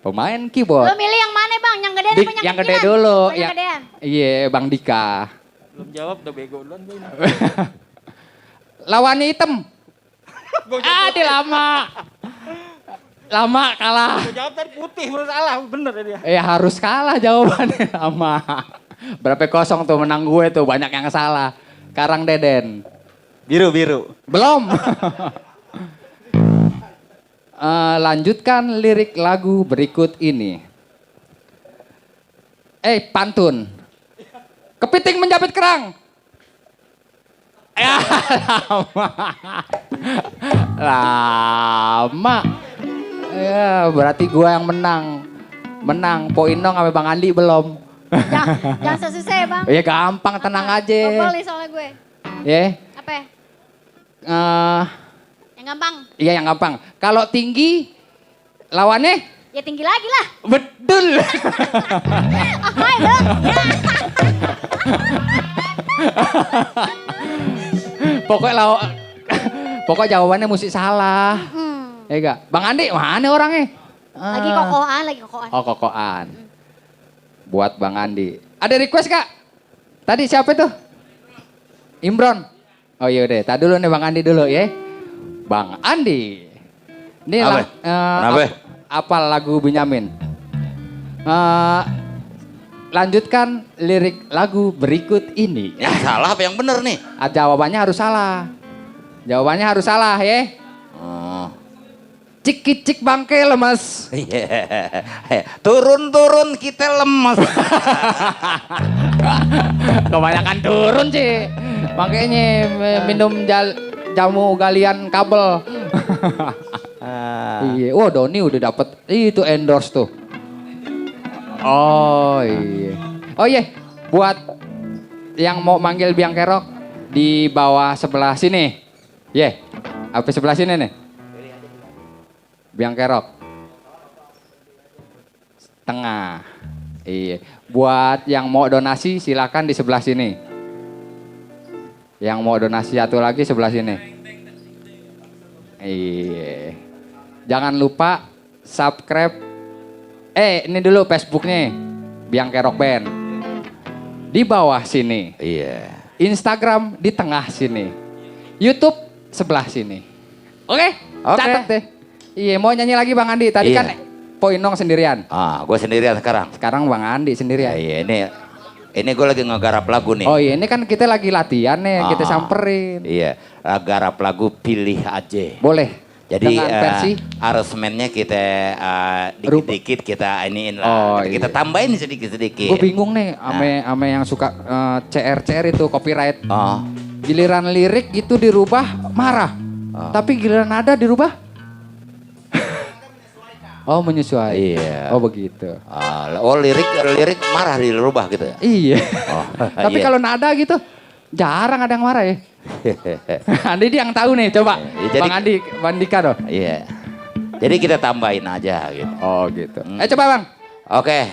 Pemain keyboard. Lu milih yang mana bang? Yang gedean apa yang Yang gede kecilan? dulu. Oh, yang gedean. Iya, Bang Dika. Belum jawab udah bego duluan gue. Lawannya hitam. Dia lama. Lama kalah. Gue jawab tadi putih, menurut salah. Bener ya dia. Harus kalah jawabannya lama. Berapa kosong tuh menang gue tuh, banyak yang salah. Karang Deden. Biru. Belum. Lanjutkan lirik lagu berikut ini. Pantun. Kepiting menjapit kerang. Lama. Ya, berarti gua yang menang. Poin dong sama Bang Andi belum. Jangan susah ya bang. Ya gampang, tenang aja. Gopal nih soalnya gue. Ya. Apa? Yang gampang. Iya yang gampang. Kalau tinggi, lawannya? Ya tinggi lagi lah. Betul. Apa itu? Pokok jawabannya mesti salah. Ya enggak? Bang Andi, mana orangnya? Lagi kokoan. Oh kokoan. Buat Bang Andi. Ada request Kak? Tadi siapa tuh? Imron. Oh iya udah, tadi dulu nih Bang Andi dulu ya. Bang Andi. Ini apa lagu Benyamin? Lanjutkan lirik lagu berikut ini. Yang salah apa yang bener nih? Jawabannya harus salah. Jawabannya harus salah ya. Cik bangke lemes. Turun kita lemes. Kebanyakan turun sih. Makanya minum jamu galian kabel. Iya. Oh Doni udah dapet itu endorse tuh. Oh iya. Oh iya. Buat yang mau manggil Biang Kerok di bawah sebelah sini. Apa sebelah sini nih? Biang Kerok. Tengah. Iya. Buat yang mau donasi silakan di sebelah sini. Yang mau donasi satu lagi sebelah sini. Iya. Jangan lupa subscribe. Ini dulu Facebooknya Biangke Rock Band. Di bawah sini. Iya. Instagram di tengah sini. YouTube sebelah sini. Oke? Catat deh. Iya, mau nyanyi lagi Bang Andi. Tadi kan Poinong sendirian. Gue sendirian sekarang. Sekarang Bang Andi sendirian. Iya, ini gue lagi ngegarap lagu nih. Oh iya, ini kan kita lagi latihan nih, kita samperin. Iya, garap lagu Pilih Aja. Boleh. Jadi dengan versi aransemennya kita dikit-dikit kita iniin lah. Kita tambahin sedikit-sedikit. Gue bingung nih, ame yang suka CR itu copyright. Giliran lirik itu dirubah marah. Tapi giliran nada dirubah. Oh menyesuaikan. Iya. Oh begitu. Lirik marah dirubah gitu ya? Iya. Tapi kalau nada gitu jarang ada yang marah ya. Andi yang tahu nih, coba. Bang Andi, Bandika dong. Iya. Jadi kita tambahin aja gitu. Oh gitu. Coba Bang. Oke.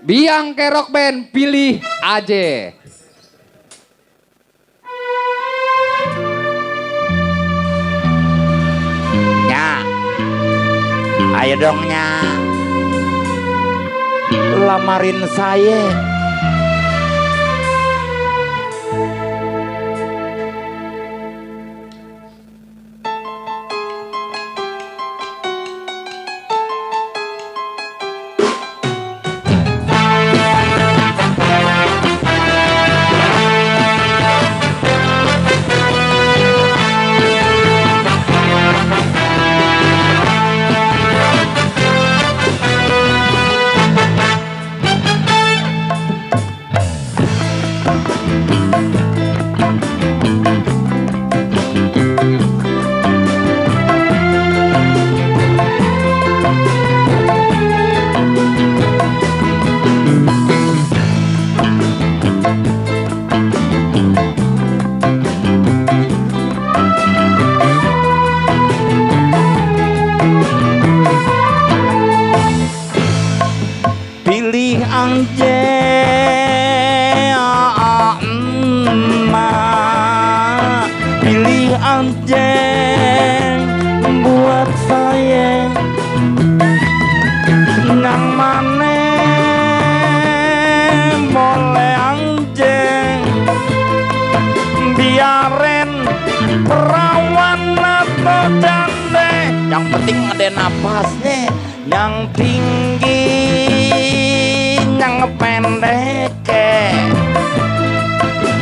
Biangke Rock Band, Pilih Aja. Ayo dong Nya, lamarin saya. Pilih anje pilih anje buat saya yang mana boleh anje biarin perawan atau jande yang penting ada napasnya yang tinggi yang pendek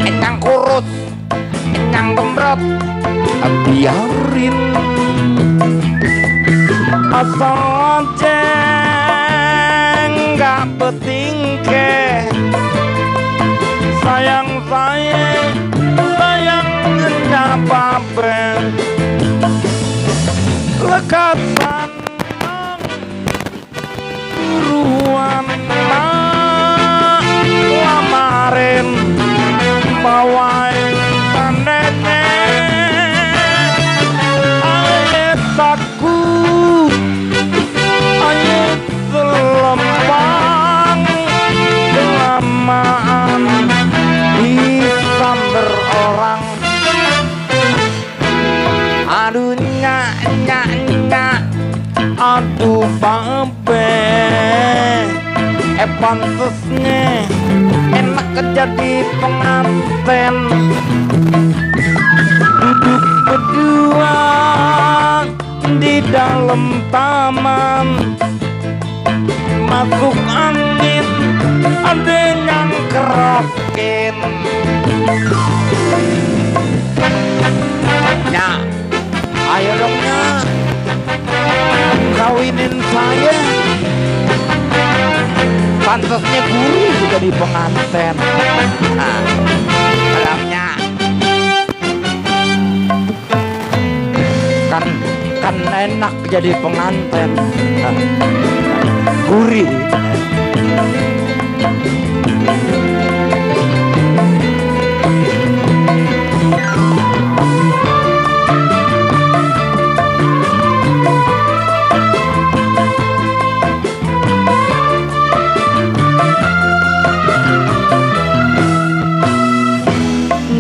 yang kurus yang gembrot biarin asal aja nggak betingke sayang babe lekatan buruan lamarin bawain tandene ayat aku ayat selempang kelamaan disamber orang aduh nyak aduh babe pantesnya enak jadi pengantin duduk berdua di dalam taman masuk angin ada yang kerokin Nya ayo dong Nya kawinin saya pantasnya gurih jadi pengantin. Nah, dalamnya kan enak jadi pengantin. Nah, gurih.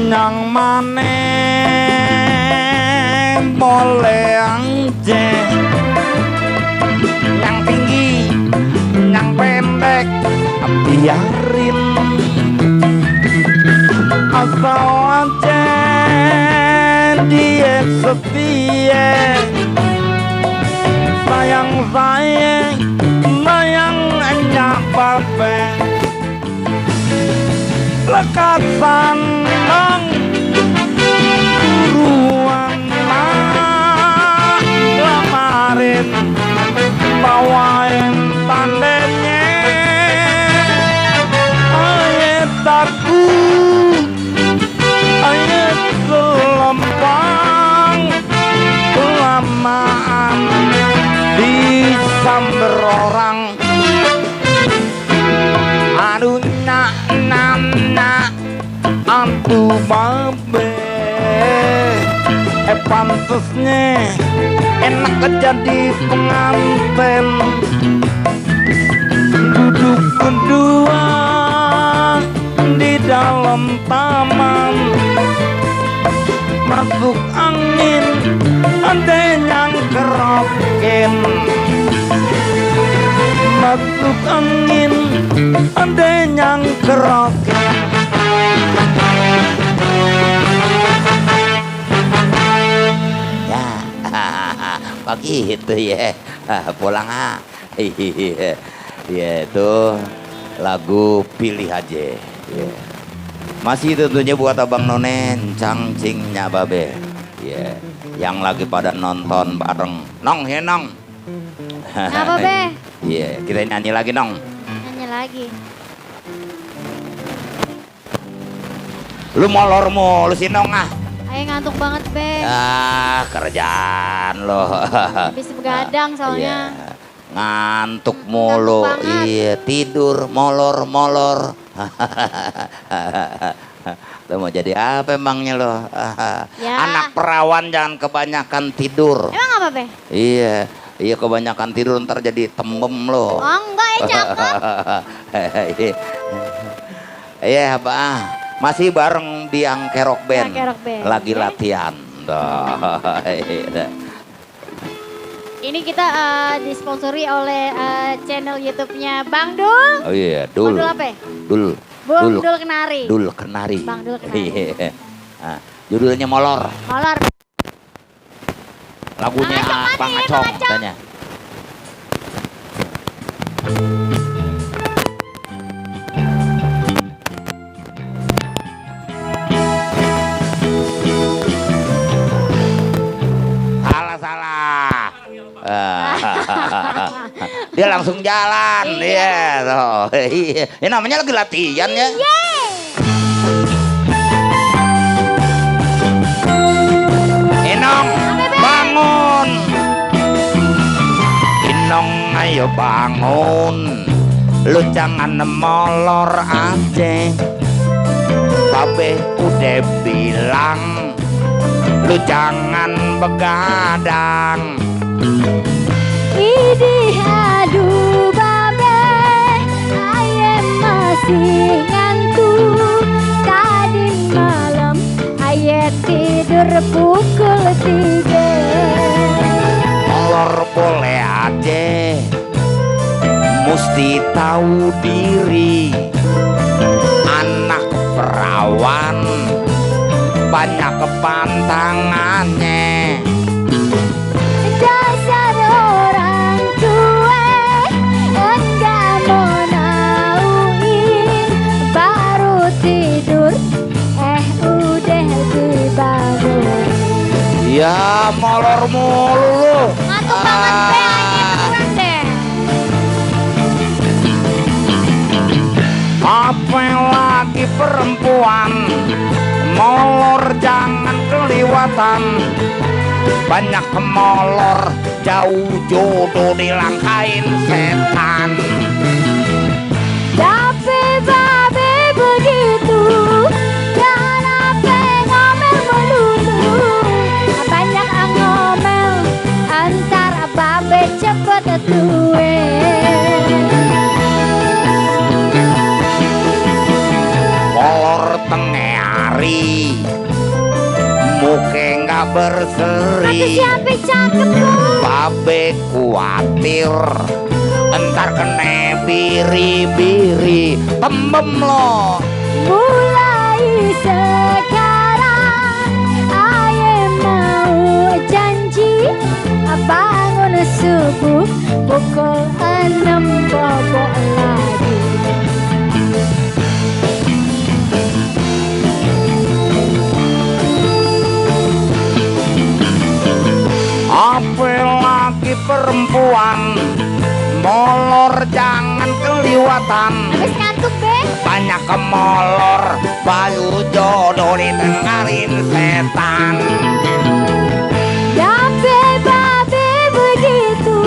Nang maneh biarin asal aja dia setia sayang babe lekat sandang buruan lamarin bawain tandanya ayat aku ayat selempang kelamaan disamber orang aduh nak antu babe pantesnya enak jadi pengantin duduk berdua di dalam taman masuk angin ada yang kerokin masuk angin ada yang kerokin begitu ya pulang ya itu lagu pilih aja ya. Masih tentunya buat abang nonen cangcingnya babe ya yang lagi pada nonton bareng nong ya nong apa be ya kita nyanyi lagi nong nyanyi lagi lu molor mulu sih nong ayo ngantuk banget be kerjaan lo habis begadang soalnya iya. Ngantuk mulu iya tidur molor lo mau jadi apa emangnya lo ya. Anak perawan jangan kebanyakan tidur emang apa be iya kebanyakan tidur ntar jadi tembem lo oh enggak ya cakep iya apa masih bareng Biang Kerok Band, lagi okay. latihan. Ini kita disponsori oleh channel YouTube-nya Bang Dul. Oh iya, Dul. Dul apa? Dul. Dul Kenari. Dul Kenari. Bang Dul Kenari. Nah, judulnya Molor. Molor. Lagunya Bang Acong katanya. Dia langsung jalan ya toh. Iya. Ini namanya lagi latihan ya. Inong bangun. Inong ayo bangun. Lu jangan molor aja. Babe udah bilang lu jangan begadang. Idih aduh babe, ayah masih ngantuk. Tadi malam ayah tidur pukul 3. Molor boleh aja, mesti tahu diri. Anak perawan banyak kepantangannya. Dasar orang tua enggak mau nauin, baru tidur udah dibangun. Ya molor mulu lu. Ngantuk banget be, kurang deh. Apa lagi perempuan molor jangan keliwatan. Banyak molor jauh jodoh dilangkain setan. Tapi babe begitu, jangan apa ngomel melulu. Banyak ngomel, antara babe cepet tue. Molor tengah hari, muka nggak berseri. Tapi siapa cakep loh. Babe kuatir entar kene biri-biri tembem lo. Mulai sekarang aye mau janji bangun subuh pukul 6 bobok lagi. Apalagi perempuan molor jangan keliwatan. Habis ngantuk be? Banyak kemolor bayu jodoh ditengarin setan. Babe babe begitu,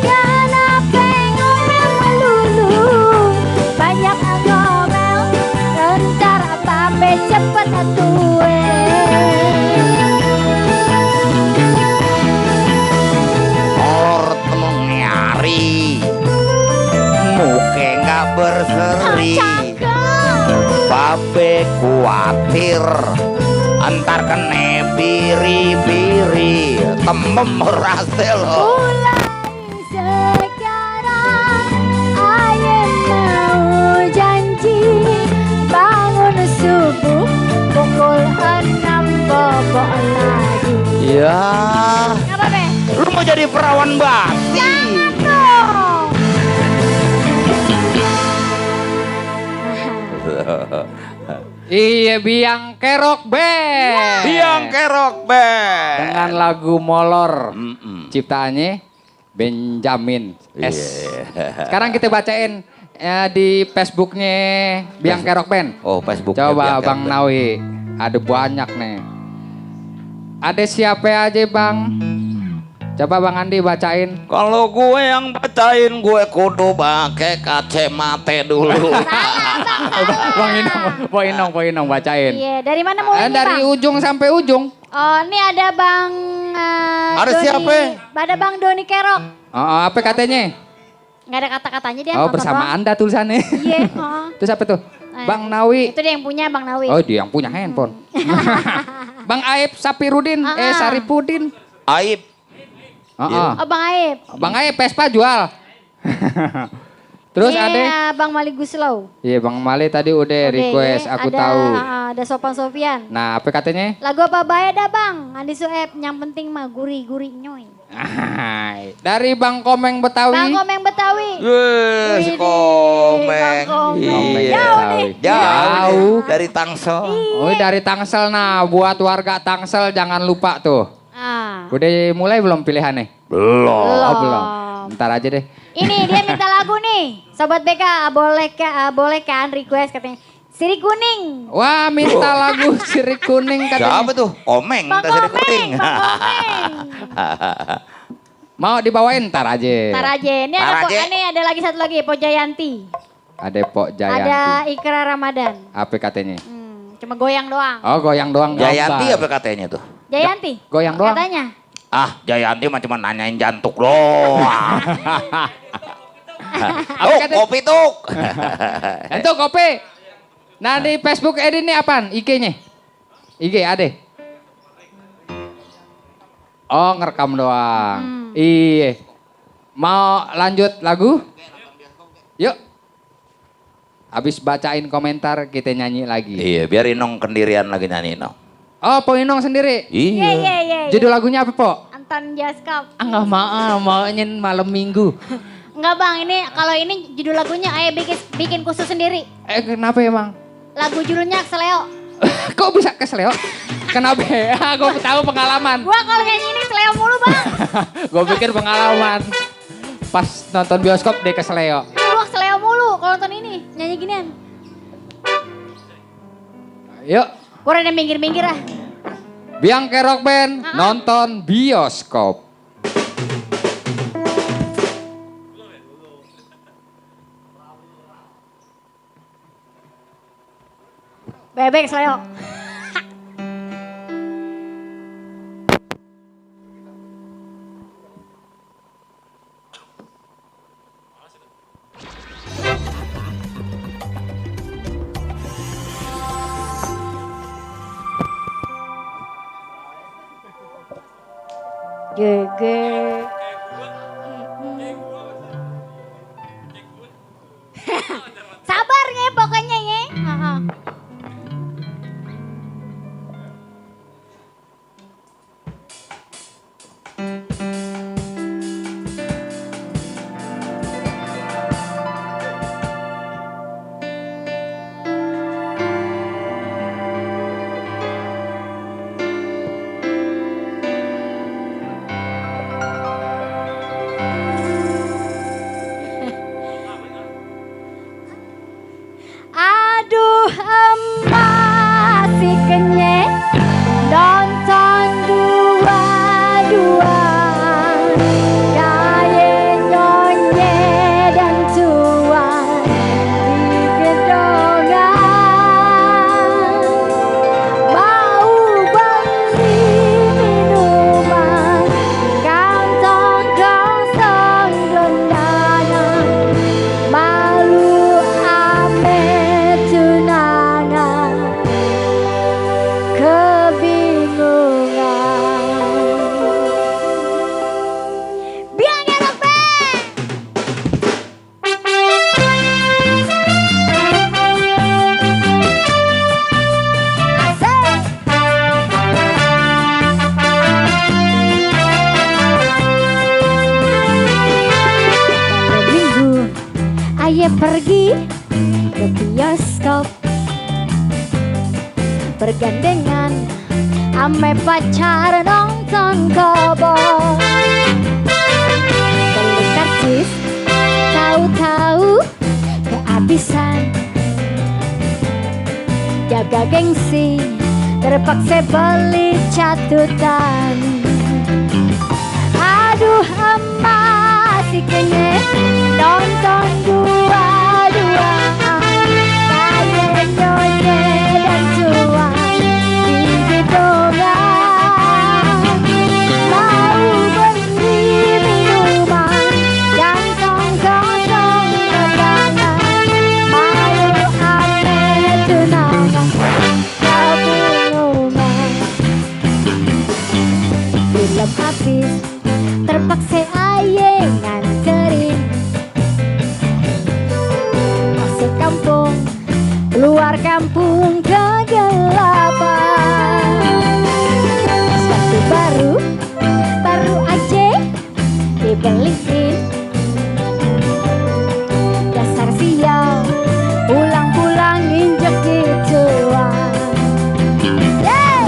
kenapa ngomel melulu? Banyak ngomel, entar babe cepet atuwe. Molor temung nyari, muke nggak berseri. Babe kuatir, antar kene biri-biri tembem merase lo. Mulai sekarang aye mau janji bangun subuh pukul 6 bobok lagi. Ya, Apa be? lu mau jadi perawan basi? Jangan dong. Iya Biang Kerok Band. Biang Kerok Band. Dengan lagu Molor. Mm-mm. Ciptaannya Benjamin S. Iya. Sekarang kita bacain di Facebooknya Biang Kerok Band. Oh, Facebook. Coba Bang Nawi, ada banyak nih. Ada siapa aja Bang? Coba Bang Andi bacain. Kalau gue yang bacain, gue kudu pakai kacamata dulu. Bang Inong bacain. Iya, dari mana mulainya Dari Bang? ujung sampai ujung. Oh, ini ada Bang Ada Doni. siapa? Ada Bang Doni Kerok. Oh, apa katanya? Nggak ada kata-katanya dia. Oh, nonton bersama doang. Anda tulisannya. Iya. Oh. Terus apa tuh? Bang Nawi. Itu dia yang punya Bang Nawi. Oh, dia yang punya handphone. Bang Aib Sapirudin, Saripudin. Aib. Oh, Bang Aib. Bang Aib Vespa jual. Terus Iya, ada? Bang Mali Guslow. Iya, Bang Mali tadi udah request, iya. aku Ada, tahu. Ada Sopan Sofian. Nah, apa katanya? Lagu apa bae dah Bang? Andi Sueb, yang penting mah gurih-gurih nyoy. Dari Bang Komeng Betawi. Bang Komeng Betawi. Wih, si Widih, Komeng. Bang Komeng. Iya. Jauh nih. Jauh dari Tangsel. Oh, dari Tangsel. Nah, buat warga Tangsel jangan lupa tuh. Ah. Udah mulai belum pilihannya? Belum. Oh, belum. Ntar aja deh. Ini dia minta lagu nih. Sobat BK boleh kan request katanya. Siri kuning. Wah, minta lagu Sirih Kuning katanya. Siapa tuh? Komeng. Bang minta sirih Komeng, kuning. Bang Komeng. Mau dibawain ntar aja. Ntar aja. Ini ada, Ntar aja. ini ada lagi satu lagi, Po Jayanti. Ada Pok Jayanti. Ada Ikra Ramadan. Apa katanya? Cuma goyang doang. Oh, goyang doang. Jayanti gambar. apa katanya tuh? Jayanti. Goyang doang. Katanya. Ah, Jayanti mah cuma nanyain jantuk doang. Apa Oh, katanya? kopi tuh. Itu kopi. Nah di Facebook ini apaan? IG-nya? IG ada? Oh ngerekam doang. Iya. Mau lanjut lagu? Yuk. Habis bacain komentar kita nyanyi lagi. Iya, biar Inong kendirian lagi nyanyi, Inong. Oh Po Inong sendiri? Iya, iya, iya. Judul lagunya apa Po? Anton Jaskap. Enggak maunya malam minggu. Enggak Bang, ini kalau ini judul lagunya ayo bikin khusus sendiri. Kenapa emang? Lagu judulnya Seleo. Kok bisa ke Sleo? Kenapa? Gue tahu pengalaman. Gua kalau nyanyi ini Seleo mulu Bang. Gue pikir pengalaman. Pas nonton bioskop dia ke Sleo. Gua Seleo mulu kalau nonton ini, nyanyi ginian. Yuk. Gua rada minggir-minggir ah. Biang Kerok Band nonton bioskop. Bebek Seleo. Gege. bergandengan ame pacar nonton koboi. Beli karcis tahu-tahu kehabisan, jaga gengsi terpaksa beli catatan. Aduh emak si kenyek nonton dua-dua, kayak nyonya dan cuan di gedongan. Mau beli minuman jantung kosong kebangan, mau ame tunangan kabulungan. Belum habis terpaksa aye nganterin, masuk kampung luar kampung kegelapan. Sepatu baru aja dibeliin, dasar sial pulang-pulang injek gituan. Yeay!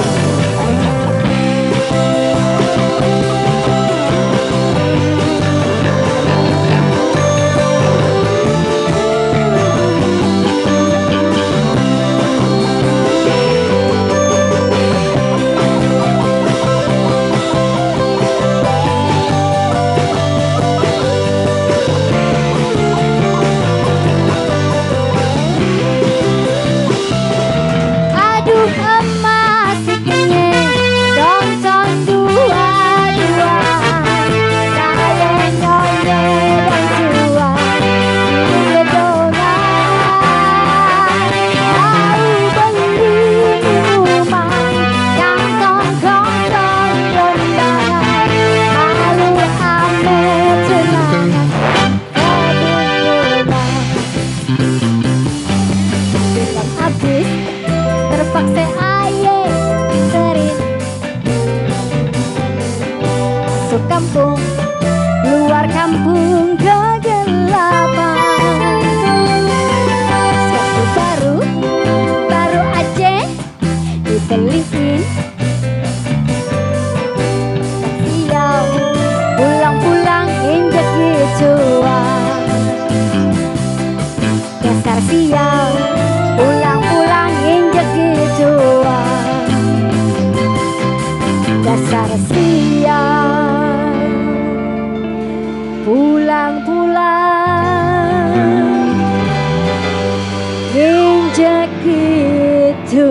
Aduh emak si kenyek nonton dua-dua, kayak nyonya dan cuan di gedongan. Mau beli minuman jantung kosong kondangan, malu ame tunangan kabulungan. Belum habis terpaksa aye nganterin, masuk kampung luar kampung kegelapan. Sepatu baru aja dibeliin, sial pulang-pulang injek gituan. Dasar sial pulang-pulang injek gituan. Dasar sial pulang-pulang injek gitu.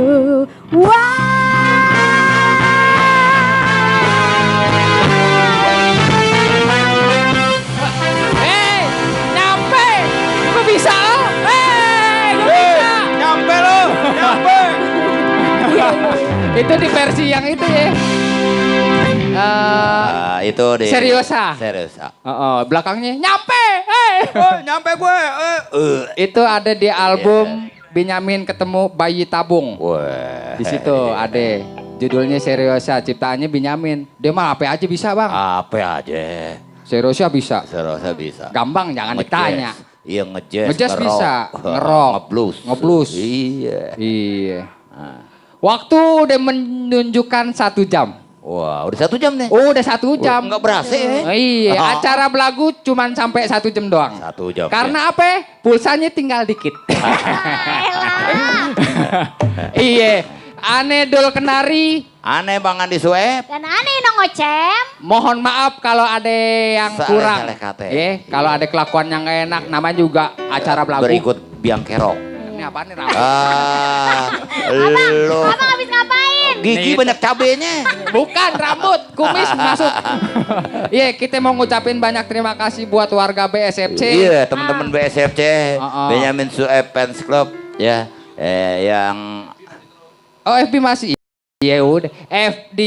Nyampe! Gue bisa oh! Gue bisa! Nyampe lo, nyampe. Itu di versi yang itu ya. Itu di Seriosa. Belakangnya nyampe! Nyampe gue. Itu ada di album Benyamin ketemu bayi tabung. Wah. Di situ ada judulnya Seriosa, ciptaannya Benyamin. Dia mah apa aja bisa, Bang. Apa aja. Seriosa bisa. Serasa bisa. Gampang jangan ditanya. Iya ngejazz, Ngejazz ngerok, bisa, ngerok, ngeblues. Iya. Iya. Waktu udah menunjukkan 1 jam. Wah, udah 1 jam nih. Oh, udah 1 jam. Nggak berasa ya? Iya, acara belagu cuman sampai 1 jam doang. 1 jam. Karena apa? Pulsanya tinggal dikit. Iya. Ane Dul Kenari. Aneh Bang Andi Sueb. Dan aneh nong ngocem. Mohon maaf kalau ada yang kurang. Saleh kate. Kalau ada kelakuan yang gak enak, namanya juga acara belagu. Berikut biang kerok. Ini apaan nih Ram? Lo. Abang habis ngapain? Gigi banyak cabenya. Bukan rambut, kumis masuk. Iya, kita mau ngucapin banyak terima kasih buat warga BSFC. Iya, teman-teman BSFC, Benyamin Sueb Fans Club, ya, yang Oh, FB masih. Ya udah, FD